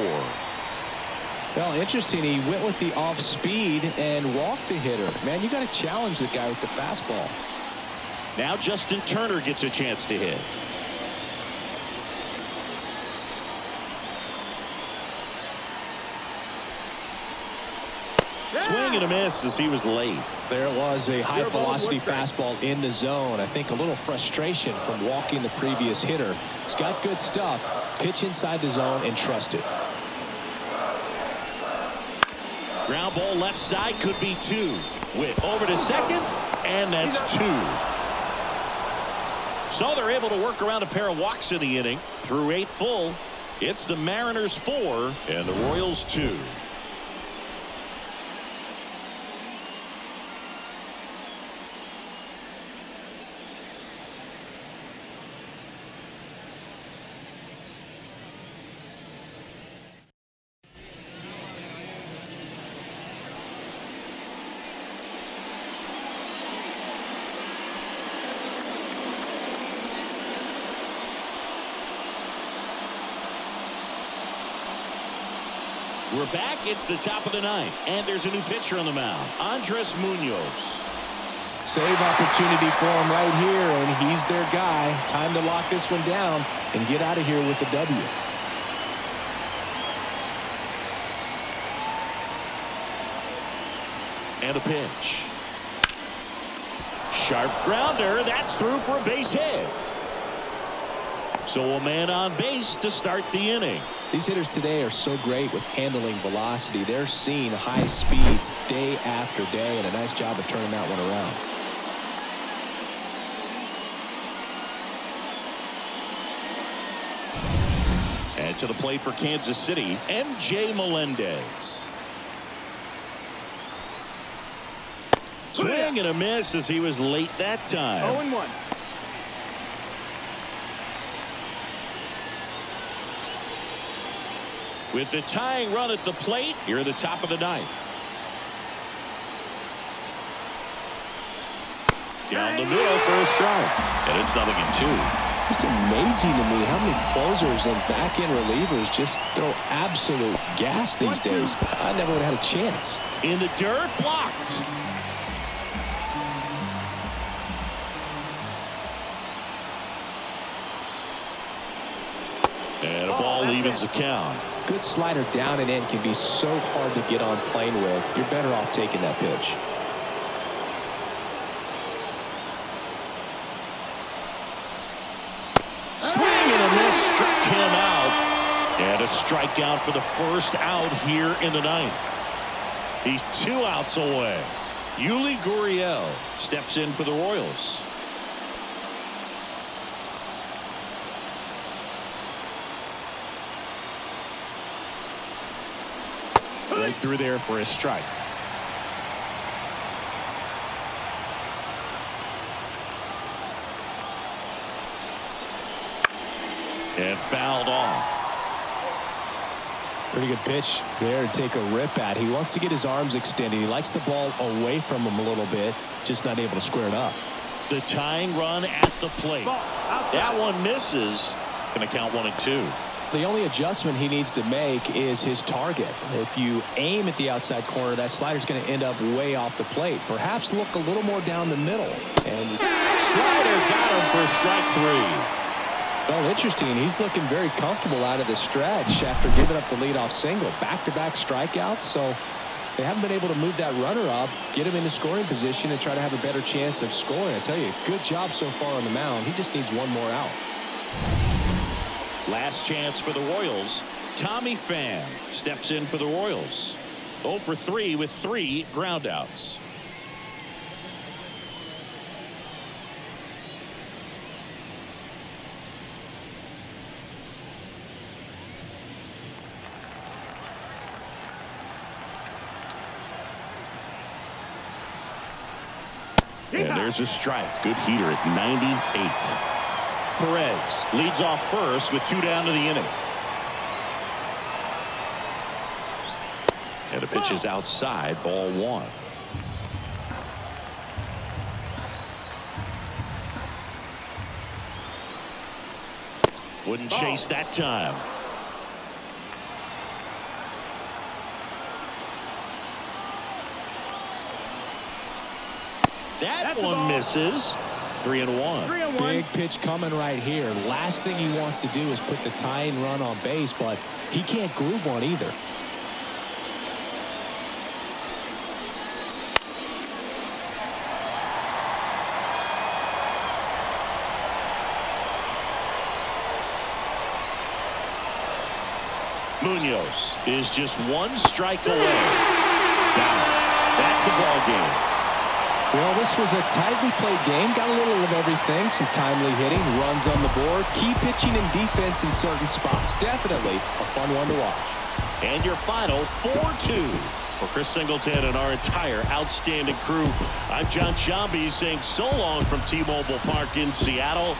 Well, interesting. He went with the off speed and walked the hitter. Man, you got to challenge the guy with the fastball. Now Justin Turner gets a chance to hit. Swing and a miss as he was late. There was a high velocity fastball in the zone. I think a little frustration from walking the previous hitter. He's got good stuff. Pitch inside the zone and trust it. Ground ball left side, could be 2. Witt over to second, and that's 2. So they're able to work around a pair of walks in the inning. Through 8 full, it's the Mariners 4 and the Royals 2. We're back. It's the top of the 9th, and there's a new pitcher on the mound, Andres Munoz. Save opportunity for him right here, and he's their guy. Time to lock this one down and get out of here with the W. And a pitch. Sharp grounder. That's through for a base hit. So a man on base to start the inning. These hitters today are so great with handling velocity. They're seeing high speeds day after day, and a nice job of turning that one around. And to the plate for Kansas City, MJ Melendez. Swing and a miss as he was late that time. 0-1. With the tying run at the plate, here at the top of the 9th. Down the middle for a strike. And it's 0-2. Just amazing to me how many closers and back-end relievers just throw absolute gas these days. I never would have had a chance. In the dirt, blocked. And a ball evens the count. Good slider down and in can be so hard to get on plane with. You're better off taking that pitch. Swing and a miss, struck him out. And a strikeout for the first out here in the 9th. He's 2 outs away. Yuli Gurriel steps in for the Royals. Right through there for a strike. And fouled off. Pretty good pitch there to take a rip at. He wants to get his arms extended. He likes the ball away from him a little bit, just not able to square it up. The tying run at the plate. That one misses. Going to count 1-2. The only adjustment he needs to make is his target. If you aim at the outside corner, that slider's going to end up way off the plate. Perhaps look a little more down the middle. And slider got him for strike 3. Well, interesting. He's looking very comfortable out of the stretch after giving up the leadoff single. Back-to-back strikeouts, so they haven't been able to move that runner up, get him into scoring position, and try to have a better chance of scoring. I tell you, good job so far on the mound. He just needs one more out. Last chance for the Royals. Tommy Pham steps in for the Royals. 0 for 3 with 3 groundouts. And there's a strike. Good heater at 98. Perez leads off first with 2 down to the inning. And the pitch is outside, ball 1. Wouldn't chase that time. That one misses. 3-1. 3-1. Big pitch coming right here. Last thing he wants to do is put the tying run on base, but he can't groove one either. Munoz is just one strike away. Down. That's the ball game. Well, this was a tightly played game. Got a little of everything. Some timely hitting, runs on the board, key pitching and defense in certain spots. Definitely a fun one to watch. And your final 4-2. For Chris Singleton and our entire outstanding crew, I'm John Mlb saying so long from T-Mobile Park in Seattle.